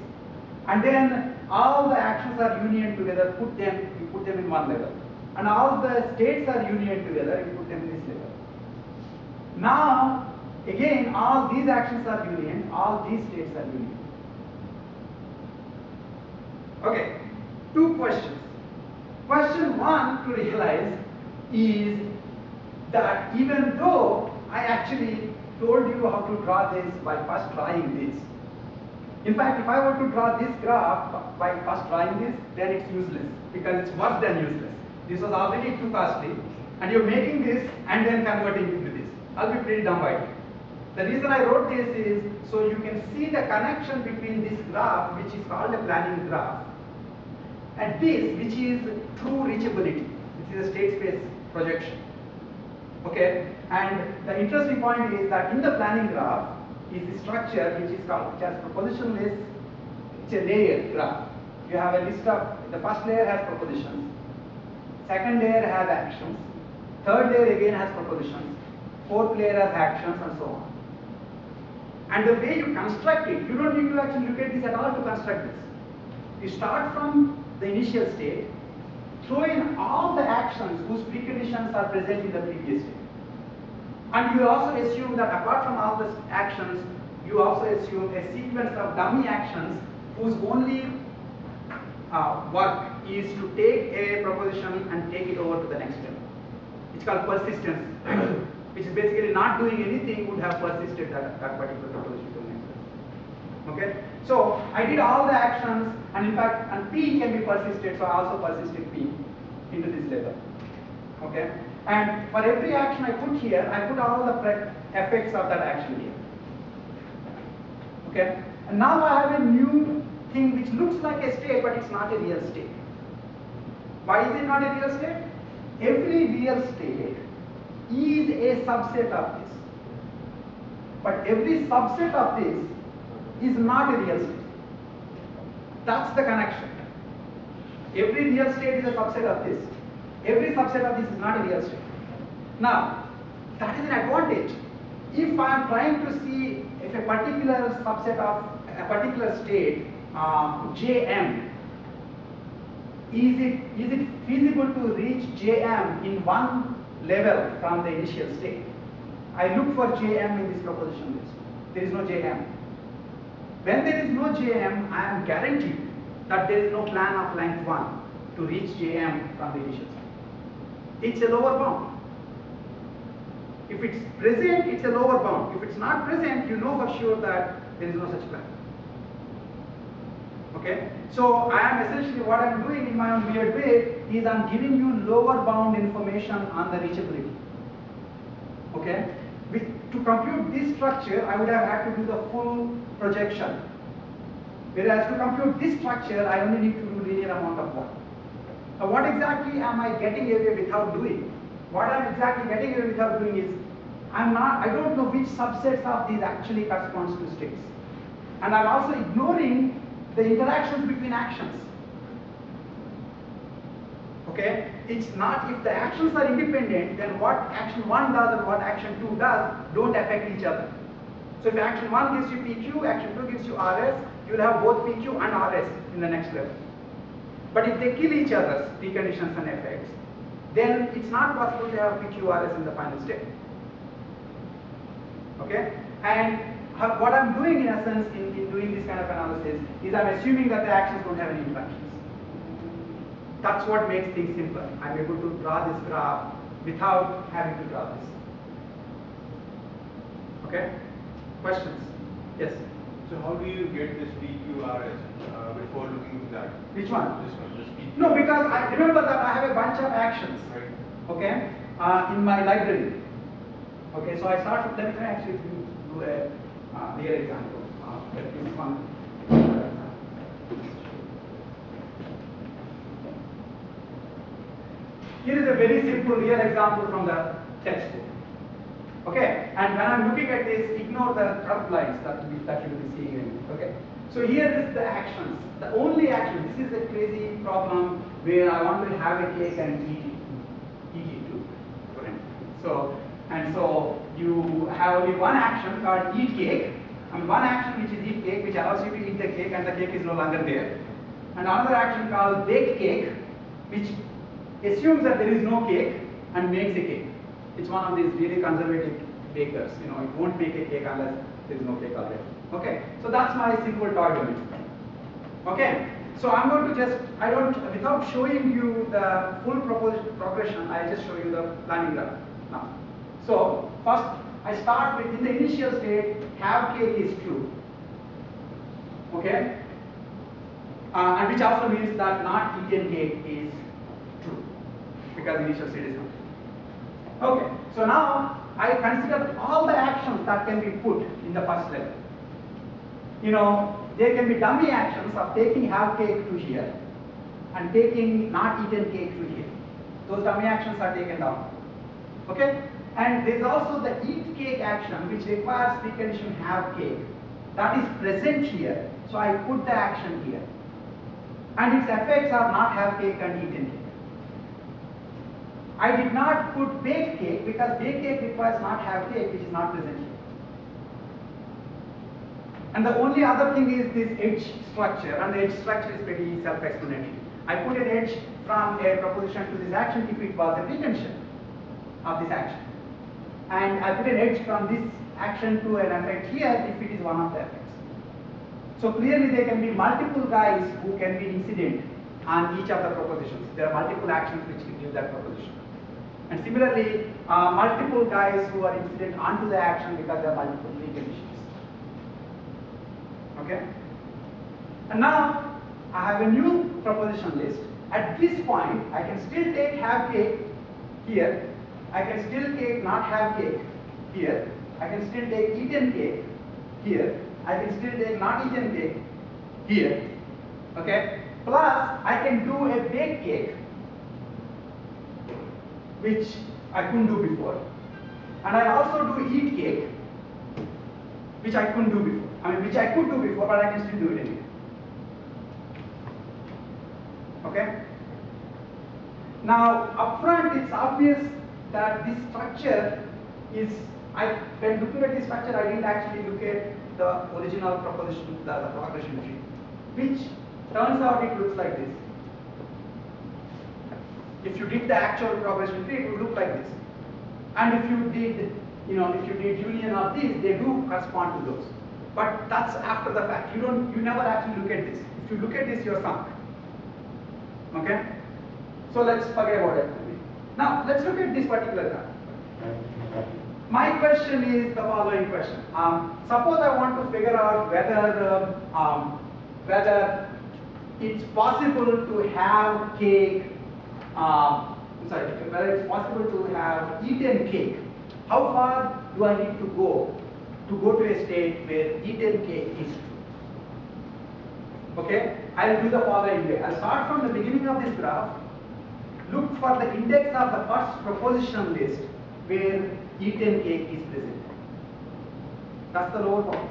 and then all the actions are union together. You put them in one level. and all the states are union together, you put them in this level. Now, again, all these actions are union, all these states are union. Okay, two questions. Question one to realize is that even though I actually told you how to draw this by first drawing this, in fact, if I were to draw this graph by first drawing this, then it's useless because it's worse than useless. This was already too costly, and you're making this and then converting into this. I'll be pretty dumb by it. The reason I wrote this is so you can see the connection between this graph, which is called a planning graph, and this, which is true reachability, which is a state space projection. Okay, and the interesting point is that in the planning graph is the structure which is called, which has proposition list. It's a layer graph. You have a list of, the first layer has propositions, second layer has actions, third layer again has propositions, fourth layer has actions, and so on. And the way you construct it, you don't need to actually look at this at all to construct this. You start from the initial state, throw in all the actions whose preconditions are present in the previous state. And you also assume that apart from all the actions, you also assume a sequence of dummy actions whose only work is to take a proposition and take it over to the next step. It's called persistence, which is basically not doing anything would have persisted that particular proposition to the next step. Okay? So I did all the actions, and in fact, and P can be persisted, so I also persisted P into this level. Okay? And for every action I put here, I put all the effects of that action here. Okay? And now I have a new thing which looks like a state, but it's not a real state. Why is it not a real state? Every real state is a subset of this. But every subset of this is not a real state. That's the connection. Every real state is a subset of this. Every subset of this is not a real state. Now, that is an advantage. If I am trying to see if a particular subset of a particular state, Jm, is it feasible to reach Jm in one level from the initial state? I look for Jm in this proposition list. There is no Jm. When there is no Jm, I am guaranteed that there is no plan of length 1 to reach Jm from the initial state. It's a lower bound. If it's present, it's a lower bound. If it's not present, you know for sure that there is no such plan. Okay? So I am essentially, what I am doing in my own weird way is I am giving you lower bound information on the reachability. Okay? To compute this structure, I would have had to do the full projection. Whereas to compute this structure, I only need to do linear amount of work. Now what exactly am I getting away without doing? What I am exactly getting away without doing is, I don't know which subsets of these actually corresponds to states. And I'm also ignoring the interactions between actions. Okay? It's not, if the actions are independent, then what action 1 does and what action 2 does don't affect each other. So if action 1 gives you PQ, action 2 gives you RS, you will have both PQ and RS in the next level. But if they kill each other's preconditions and effects, then it's not possible to have PQRS in the final state. Okay? And what I'm doing in essence in doing this kind of analysis is I'm assuming that the actions don't have any interactions. That's what makes things simpler. I'm able to draw this graph without having to draw this. Okay? Questions? Yes? So how do you get this PQRS before looking at that? Which one? This one, just PQRS. No, because I remember that I have a bunch of actions. Right. Okay? In my library. Okay, so I start with, let me actually do a real example. This one. Here is a very simple real example from the textbook. Okay, and when I'm looking at this, ignore the curved lines that you will be seeing. Okay, so here is the actions. The only action. This is a crazy problem where I want to have a cake and eat it too. So you have only one action called eat cake, and one action which is eat cake, which allows you to eat the cake, and the cake is no longer there. And another action called bake cake, which assumes that there is no cake and makes a cake. It's one of these really conservative bakers. You know, it won't make a cake unless there is no cake already. Okay, so that's my simple toy domain. Okay, so I'm going to just, without showing you the full progression, I'll just show you the planning graph now. So first, I start with, in the initial state, have cake is true. Okay, and which also means that not eaten cake is true, because initial state is not. Okay, so now I consider all the actions that can be put in the first level. You know, there can be dummy actions of taking have cake to here and taking not eaten cake to here. Those dummy actions are taken down. Okay, and there's also the eat cake action which requires precondition have cake. That is present here, so I put the action here. And its effects are not have cake and eaten cake. I did not put baked cake because baked cake requires not have cake, which is not present here. And the only other thing is this edge structure, and the edge structure is pretty self-explanatory. I put an edge from a proposition to this action if it was a precondition of this action. And I put an edge from this action to an effect here if it is one of the effects. So clearly there can be multiple guys who can be incident on each of the propositions. There are multiple actions which can give that proposition. And similarly, multiple guys who are incident onto the action because there are multiple preconditions. Okay? And now I have a new proposition list. At this point, I can still take have cake here. I can still take not have cake here. I can still take eaten cake here. I can still take not eaten cake here. Okay? Plus, I can do a baked cake, which I couldn't do before. And I also do eat cake, which I couldn't do before. I mean, which I could do before, but I can still do it anyway. Okay? Now, upfront, it's obvious that this structure is, when looking at this structure, I didn't actually look at the original proposition, the progression tree, which turns out it looks like this. If you did the actual progression tree, it would look like this. And if you did, if you did union of these, they do correspond to those. But that's after the fact. You never actually look at this. If you look at this, you're sunk. Okay? So let's forget about it. Now let's look at this particular graph. My question is the following question. Suppose I want to figure out whether it's possible to have cake, whether it's possible to have eaten cake. How far do I need to go to a state where eaten cake is true? Okay, I'll do the following way. I'll start from the beginning of this graph, look for the index of the first proposition list where eaten cake is present. That's the lower bound.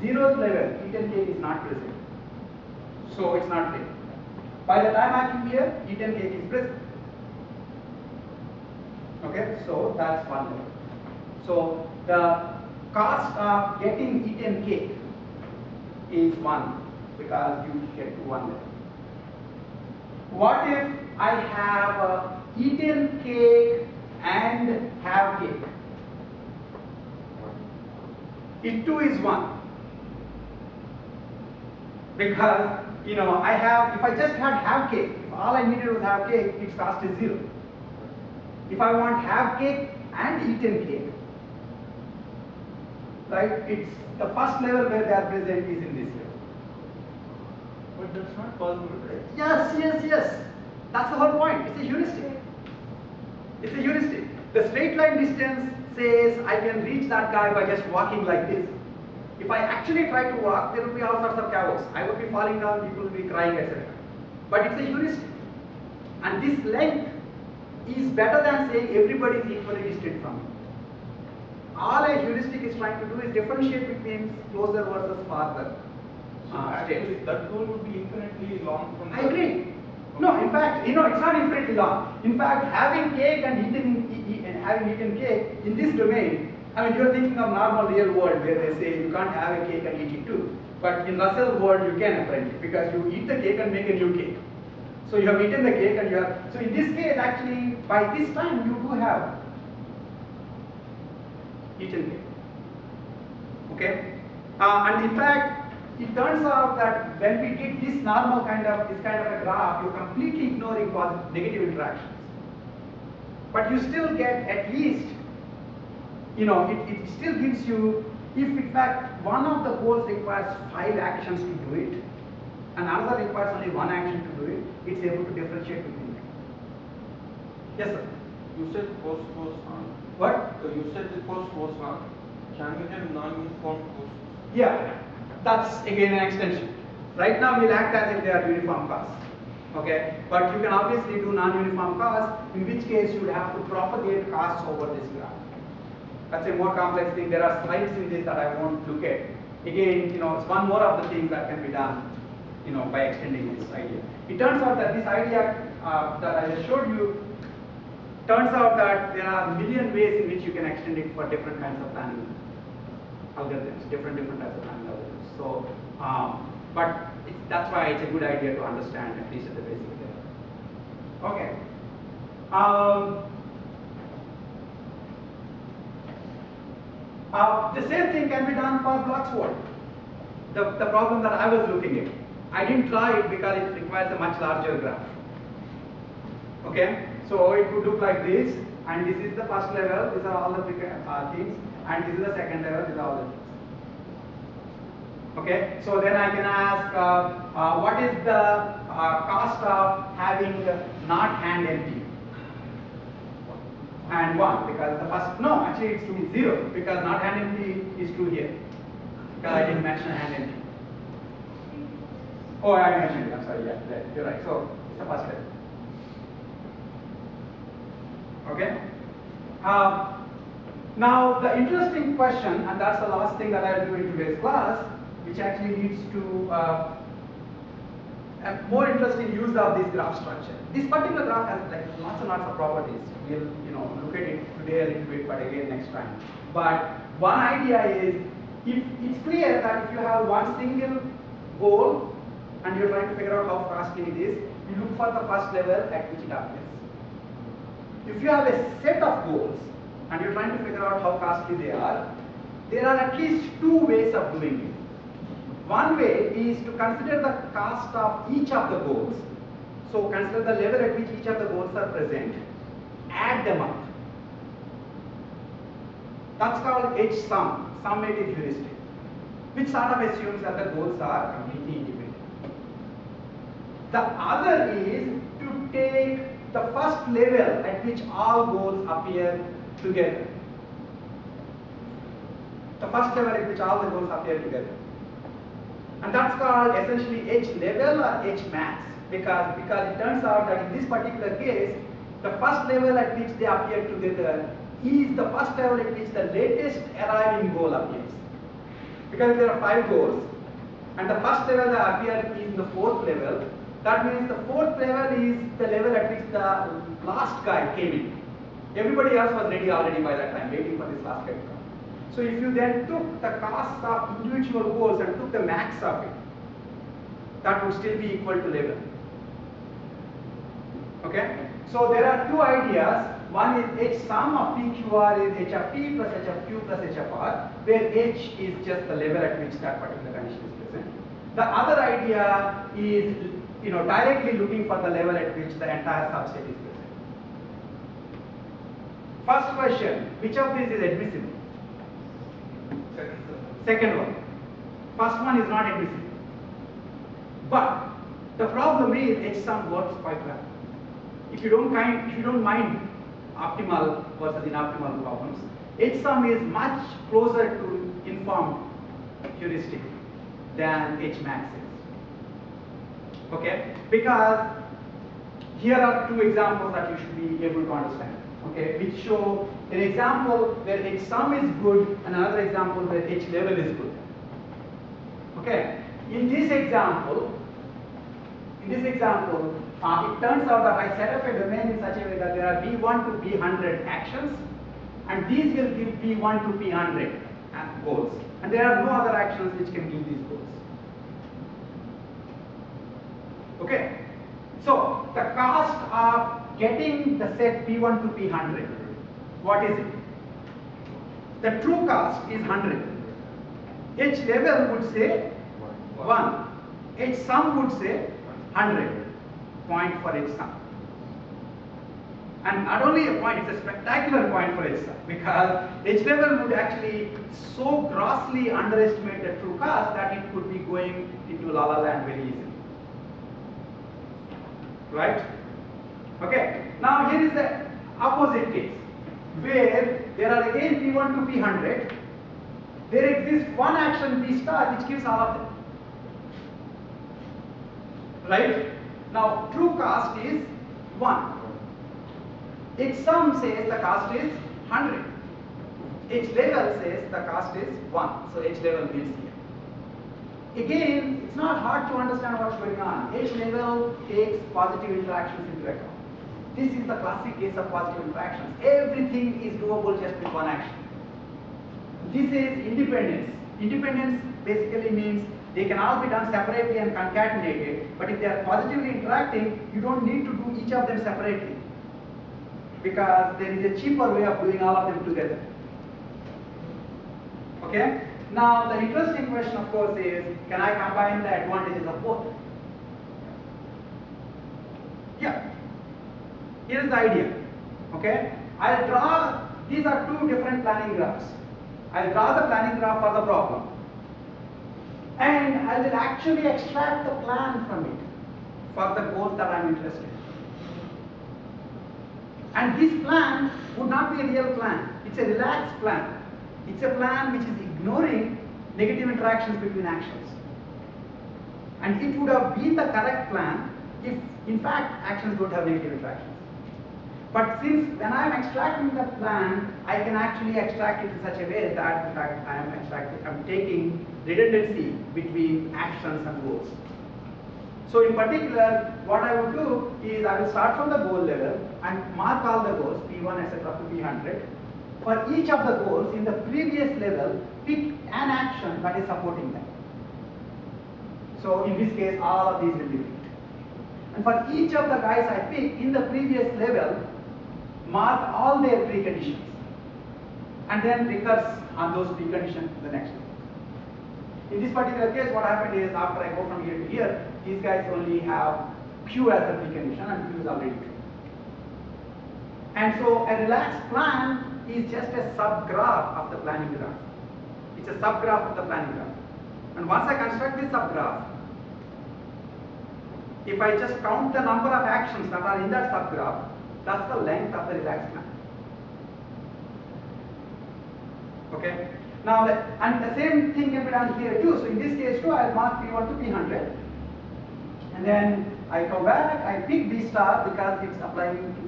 0th level, eaten cake is not present. So it's not there. By the time I come here, eaten cake is present. Okay, so that's one level. So the cost of getting eaten cake is 1 because you get to 1 level. What if I have eaten cake and have cake? It too is 1. Because if I just had have cake, if all I needed was have cake, its cost is 0. If I want have cake and eaten cake, right, it's the first level where they are present is in this level. But that's not possible, right? Yes. That's the whole point. It's a heuristic. It's a heuristic. The straight line distance says I can reach that guy by just walking like this. If I actually try to walk, there will be all sorts of chaos. I will be falling down, people will be crying, etc. But it's a heuristic. And this length is better than saying everybody is equally distant from me. All a heuristic is trying to do is differentiate between closer versus farther Actually, states. that goal would be infinitely long from. I agree. No, in fact, it's not infinitely long. In fact, having cake and having eaten cake in this domain, I mean, you're thinking of normal real world where they say you can't have a cake and eat it too. But in Russell world, you can apparently, because you eat the cake and make a new cake. So you have eaten the cake and you have, so in this case actually by this time you do have eaten cake. Okay? And in fact, it turns out that when we did this normal kind of, this kind of a graph, you're completely ignoring negative interactions. But you still get at least, you know, it still gives you, if in fact one of the goals requires 5 actions to do it, and another requires only 1 action to do it, it's able to differentiate between them. Yes, sir? You said first was on. What? You said the first was on. Can we have non-uniform courses? Yeah, that's again an extension. Right now we'll act as if they are uniform cars. Okay, but you can obviously do non-uniform cars, in which case you would have to propagate cars over this graph. That's a more complex thing. There are slides in this that I won't look at. Again, you know, it's one more of the things that can be done, you know, by extending this idea. It turns out that this idea that I just showed you, turns out that there are a million ways in which you can extend it for different kinds of planning algorithms, different types of planning algorithms. So, but that's why it's a good idea to understand at least at the basic level. Okay. The same thing can be done for Bloxworld. The problem that I was looking at. I didn't try it because it requires a much larger graph. Okay, so it would look like this, and this is the first level, these are all the things, and this is the second level, these are all the things. Okay, so then I can ask, what is the cost of having not hand empty? And 1, because the first, no, actually it's 2, 0, because not hand empty is true here, because I didn't mention hand empty. Oh, I mentioned it, I'm sorry, yeah, you're right, so it's the first level. Okay. Now the interesting question, and that's the last thing that I'll do in today's class, which actually leads to a more interesting use of this graph structure. This particular graph has like lots and lots of properties. We'll look at it today a little bit, but again next time. But one idea is, if it's clear that if you have one single goal and you're trying to figure out how costly it is, you look for the first level at which it appears. If you have a set of goals and you're trying to figure out how costly they are, there are at least 2 ways of doing it. One way is to consider the cost of each of the goals. So consider the level at which each of the goals are present, add them up. That's called H-sum, summative heuristic, which sort of assumes that the goals are completely independent. The other is to take the first level at which all goals appear together. The first level at which all the goals appear together. And that's called essentially H level or H max, because it turns out that in this particular case, the first level at which they appear together is the first level at which the latest arriving goal appears. Because there are 5 goals, and the first level that appears is the 4th level, that means the 4th level is the level at which the last guy came in. Everybody else was ready already by that time, waiting for this last guy to come. So if you then took the cost of individual goals and took the max of it, that would still be equal to level. Okay? So there are 2 ideas. One is H sum of PQR is H of P plus H of Q plus H of R, where H is just the level at which that particular condition is present. The other idea is directly looking for the level at which the entire subset is present. First question, which of these is admissible? Second one. First one is not admissible. But the problem is H-sum works quite well. If you don't mind optimal versus inoptimal problems, H-sum is much closer to informed heuristic than H-max is. Okay? Because here are 2 examples that you should be able to understand. Okay, which show an example where H sum is good and another example where H level is good. Okay, in this example, it turns out that I set up a domain in such a way that there are B1 to B100 actions, and these will give B1 to B100 goals, and there are no other actions which can give these goals. Okay, so the cost of getting the set P1 to P100, what is it? The true cost is 100. H level would say 1. H sum would say 100. Point for H sum. And not only a point, it's a spectacular point for H sum, because H level would actually so grossly underestimate the true cost that it could be going into la la land very easily. Right? Okay. Now here is the opposite case, where there are again P1 to P100. There exists one action P star which gives all of them. Right? Now true cost is 1. H sum says the cost is 100. H level says the cost is 1. So H level wins here. Again, it's not hard to understand what's going on. H level takes positive interactions into account. This is the classic case of positive interactions. Everything is doable just with one action. This is independence. Independence basically means they can all be done separately and concatenated, but if they are positively interacting, you don't need to do each of them separately, because there is a cheaper way of doing all of them together. Okay? Now the interesting question of course is, can I combine the advantages of both? Yeah. Here's the idea. Okay? I'll draw, these are two different planning graphs. I'll draw the planning graph for the problem, and I will actually extract the plan from it for the goals that I'm interested in. And this plan would not be a real plan. It's a relaxed plan. It's a plan which is ignoring negative interactions between actions. And it would have been the correct plan if, in fact, actions don't have negative interactions. But since when I am extracting the plan, I can actually extract it in such a way that, in fact, I'm taking redundancy between actions and goals. So in particular, what I would do is I will start from the goal level and mark all the goals, P1, etc. to P100. For each of the goals in the previous level, pick an action that is supporting them. So in this case, all of these will be picked. And for each of the guys I pick in the previous level, mark all their preconditions, and then recurse on those preconditions to the next one. In this particular case, what happened is, after I go from here to here, these guys only have Q as the precondition, and Q is already true. And so a relaxed plan is just a subgraph of the planning graph. It's a subgraph of the planning graph. And once I construct this subgraph, if I just count the number of actions that are in that subgraph, that's the length of the relaxed plan. Okay? Now, and the same thing can be done here too. So in this case too, I'll mark P1 to P100. And then I come back, I pick B star because it's applying to,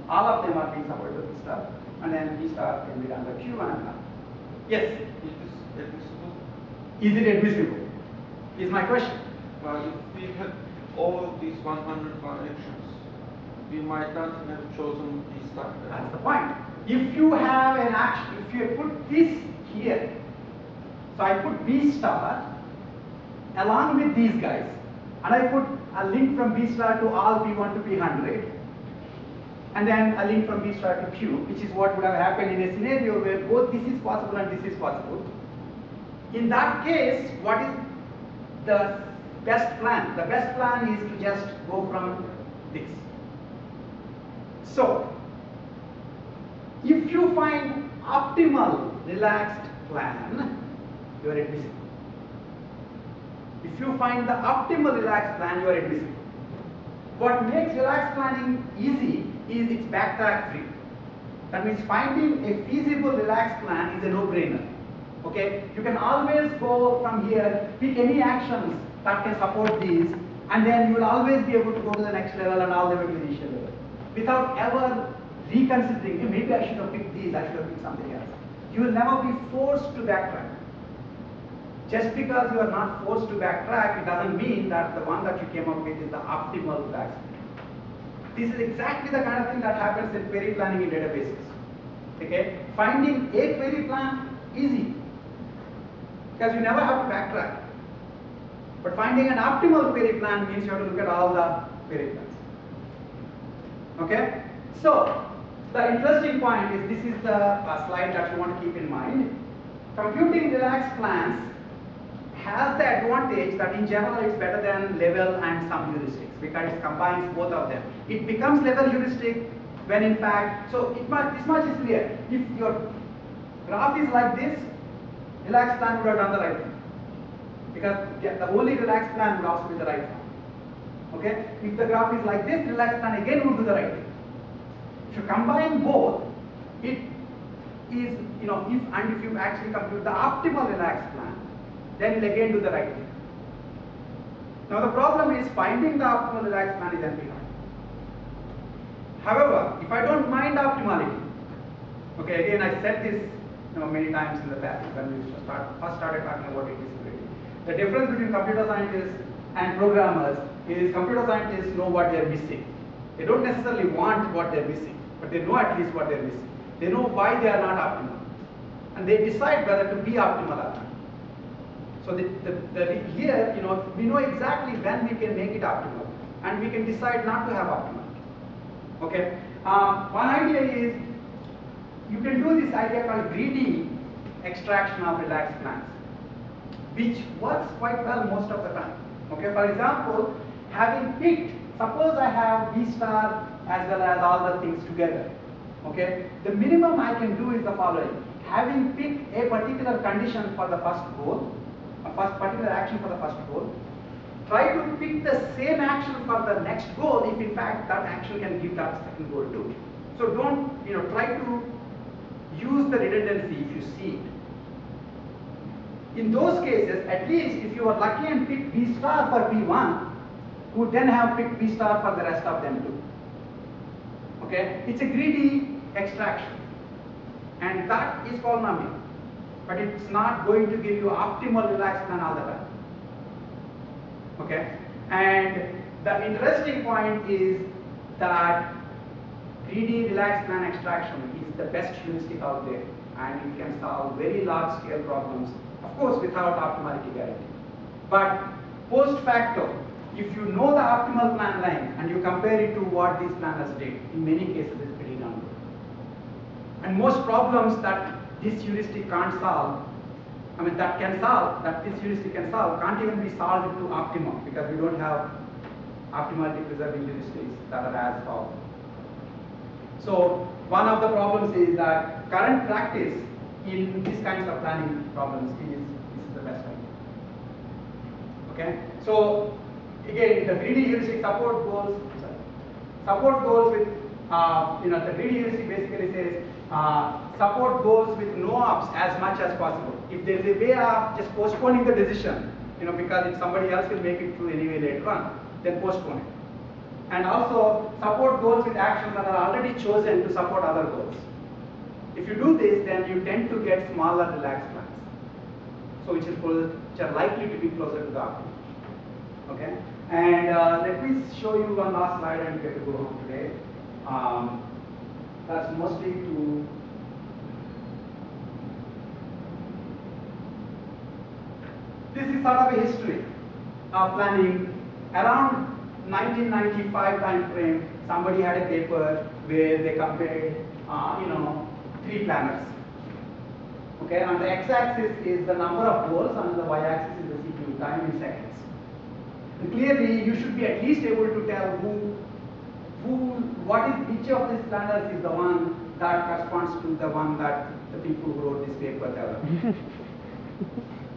all of them are being supported with B star. And then B star can be done by Q and I'm done. Yes? Is this admissible? Is it admissible? Is my question. If we had all of these 101 actions, we might not have chosen B star. That's the point. If you have an action, if you put this here, so I put B star along with these guys, and I put a link from B star to all P1 to P100, and then a link from B star to Q, which is what would have happened in a scenario where both this is possible and this is possible. In that case, what is the best plan? The best plan is to just go from this. So, if you find optimal relaxed plan, you are admissible. If you find the optimal relaxed plan, you are admissible. What makes relaxed planning easy is it's backtrack free. That means finding a feasible relaxed plan is a no-brainer. Okay? You can always go from here, pick any actions that can support these, and then you will always be able to go to the next level and all the way to the initial level, without ever reconsidering, hey, maybe I should have picked these, I should have picked something else. You will never be forced to backtrack. Just because you are not forced to backtrack, it doesn't mean that the one that you came up with is the optimal relaxed plan. This is exactly the kind of thing that happens in query planning in databases. Okay? Finding a query plan, easy, because you never have to backtrack. But finding an optimal query plan means you have to look at all the query plans. Okay? So, the interesting point is, this is the slide that you want to keep in mind. Computing relaxed plans has the advantage that in general it's better than level and sum heuristics because it combines both of them. It becomes level heuristic when in fact, so this much is clear. If your graph is like this, relaxed plan would have done the right thing. Because the only relaxed plan would also be the right one. Okay? If the graph is like this, relaxed plan again would do the right thing. If you combine both, it is, if you actually compute the optimal relaxed plan, then it will again do the right thing. Now the problem is finding the optimal relaxed plan is NP hard. However, if I don't mind optimality, okay, again I said this many times in the past when we first started talking about reducibility. The difference between computer scientists and programmers is computer scientists know what they are missing. They don't necessarily want what they are missing, but they know at least what they are missing. They know why they are not optimal, and they decide whether to be optimal or not. So here, we know exactly when we can make it optimal, and we can decide not to have optimal. Okay. One idea is you can do this idea called greedy extraction of relaxed plans, which works quite well most of the time. Okay. For example, having picked, suppose I have B star as well as all the things together. Okay. The minimum I can do is the following: having picked a particular condition for the first goal, a particular action for the first goal, try to pick the same action for the next goal if in fact that action can give that second goal too. So don't, try to use the redundancy if you see it. In those cases, at least if you are lucky and pick B star for P1, you would then have picked B star for the rest of them too. Okay? It's a greedy extraction, and that is called numbing. But it's not going to give you optimal relaxed plan all the time. Okay? And the interesting point is that greedy relaxed plan extraction is the best heuristic out there, and it can solve very large scale problems, of course without optimality guarantee. But post facto, if you know the optimal plan length and you compare it to what these planners did, in many cases it's pretty darn good. And most problems that this heuristic can't solve, that this heuristic can solve, can't even be solved to optimum because we don't have optimality preserving heuristics that are as powerful. So one of the problems is that current practice in these kinds of planning problems is the best idea. Okay? So again, the greedy heuristic support goals with the greedy heuristic basically says support goals with no ops as much as possible. If there is a way of just postponing the decision, because if somebody else will make it through anyway later on, then postpone it. And also support goals with actions that are already chosen to support other goals. If you do this, then you tend to get smaller relaxed plans, so which are likely to be closer to the optimum. Okay, and let me show you one last slide and get to go home today. That's mostly to this is sort of a history of planning. Around 1995 time frame, somebody had a paper where they compared, 3 planners. Okay, on the x-axis is the number of goals, and on the y-axis is the CPU time in seconds. And clearly, you should be at least able to tell which of these planners is the one that corresponds to the one that the people who wrote this paper developed.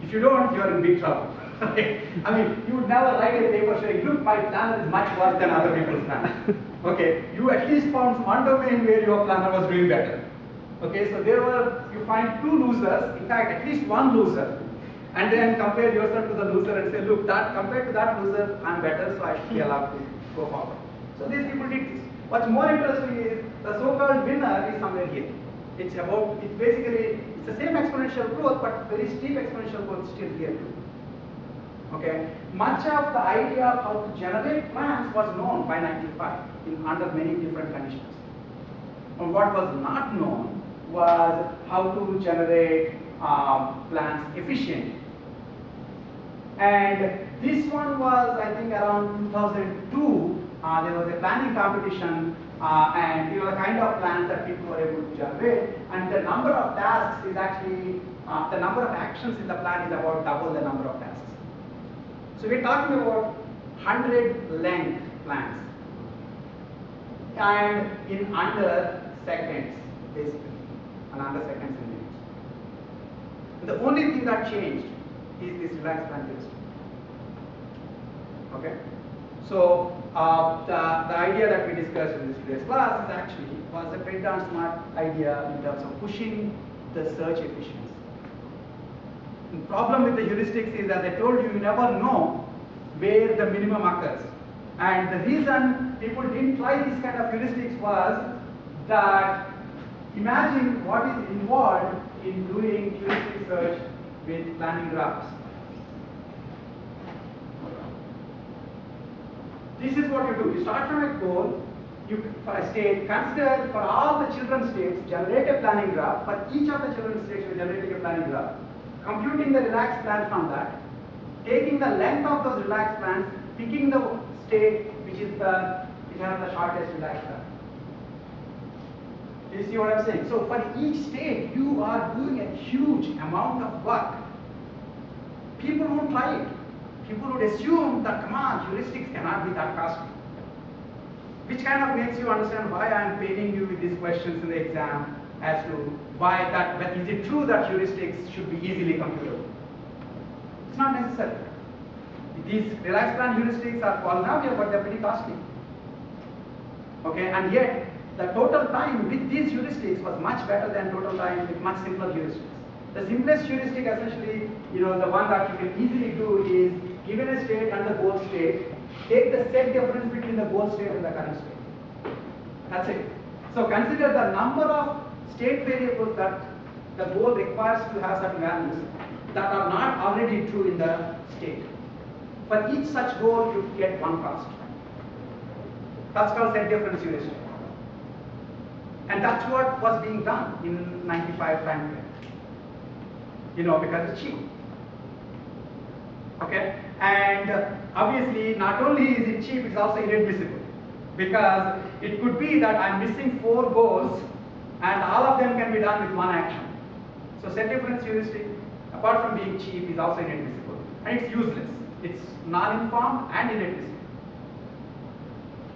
If you don't, you are in big trouble. You would never write a paper saying, look, my planner is much worse than other people's planner. Okay, you at least found one domain where your planner was doing better. Okay, so you find 2 losers, in fact, at least 1 loser, and then compare yourself to the loser and say, look, compared to that loser, I'm better, so I should be allowed to go forward. So these people did this. What's more interesting is the so-called winner is somewhere here. It's the same exponential growth, but very steep exponential growth still here too. Okay, much of the idea of how to generate plans was known by 1995 under many different conditions. And what was not known was how to generate plans efficiently. And this one was, I think, around 2002. There was a planning competition and the kind of plans that people were able to generate, and the number of tasks is actually, the number of actions in the plan is about double the number of tasks. So we're talking about 100 length plans, and in under seconds, basically, and under seconds and minutes. The only thing that changed is this relaxed plan heuristic. Okay? So the idea that we discussed in this today's class is actually was a pretty darn smart idea in terms of pushing the search efficiency. The problem with the heuristics is, as I told you, you never know where the minimum occurs. And the reason people didn't try this kind of heuristics was that imagine what is involved in doing heuristic search with planning graphs. This is what you do. You start from a goal, for a state, consider for all the children's states, generate a planning graph. For each of the children's states, you're generating a planning graph. Computing the relaxed plan from that, taking the length of those relaxed plans, picking the state which has the shortest relaxed plan. You see what I'm saying? So for each state, you are doing a huge amount of work. People won't try it. People would assume that, come on, heuristics cannot be that costly. Which kind of makes you understand why I am paining you with these questions in the exam as to why that, but is it true that heuristics should be easily computable? It's not necessary. These relaxed plan heuristics are polynomial, but they're pretty costly. Okay, and yet the total time with these heuristics was much better than total time with much simpler heuristics. The simplest heuristic, essentially, the one that you can easily do is, given a state and the goal state, take the set difference between the goal state and the current state. That's it. So consider the number of state variables that the goal requires to have certain values that are not already true in the state. For each such goal, you get one cost. That's called set difference heuristic. And that's what was being done in 95 time frame. Because it's cheap. Okay? And obviously, not only is it cheap, it's also inadmissible. Because it could be that I'm missing 4 goals and all of them can be done with one action. So set difference heuristic, apart from being cheap, is also inadmissible. And it's useless. It's non-informed and inadmissible.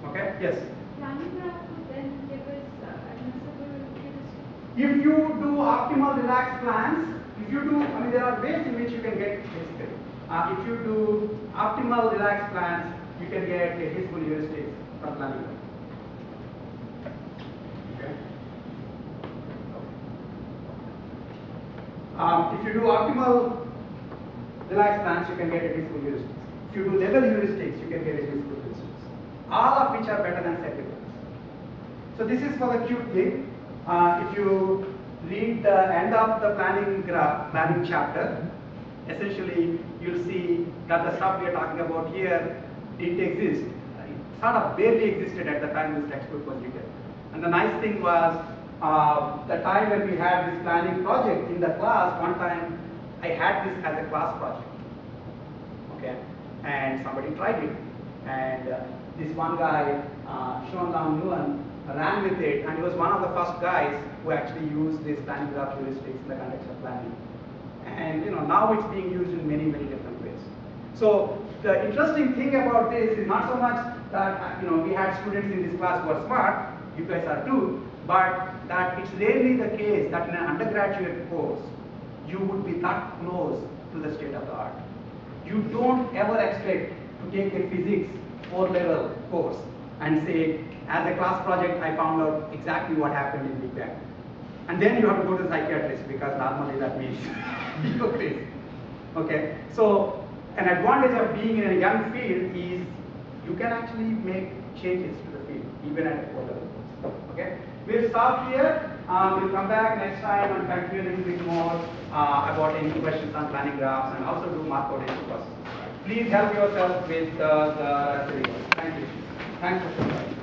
Okay? Yes? Planning graph would then give us admissible heuristic? If you do optimal relaxed plans, there are ways in which you can get basically. If you do optimal relaxed plans, you can get a useful heuristics from planning graph. Okay? If you do optimal relaxed plans, you can get a useful heuristics. If you do level heuristics, you can get a useful heuristics. All of which are better than set difference. So this is for the cute thing. If you read the end of the planning chapter, essentially you'll see that the stuff we are talking about here didn't exist. It sort of barely existed at the time this textbook was written. And the nice thing was, the time when we had this planning project in the class, one time I had this as a class project. Okay, and somebody tried it, and this one guy, Sean Lam Nguyen, ran with it, and he was one of the first guys who actually used this planning graph heuristics in the context of planning. And now it's being used in many, many different ways. So the interesting thing about this is not so much that we had students in this class who are smart, you guys are too, but that it's rarely the case that in an undergraduate course you would be that close to the state of the art. You don't ever expect to take a physics 4-level course and say, as a class project, I found out exactly what happened in Big Bang. And then you have to go to the psychiatrist, because normally that means you're crazy. Okay? So an advantage of being in a young field is you can actually make changes to the field, even at a 4-level course. Okay? We'll stop here. We'll come back next time and continue a little bit more about any questions on planning graphs, and also do Markov processes. Please help yourself with the rest of the work. Thank you. Thanks for sharing.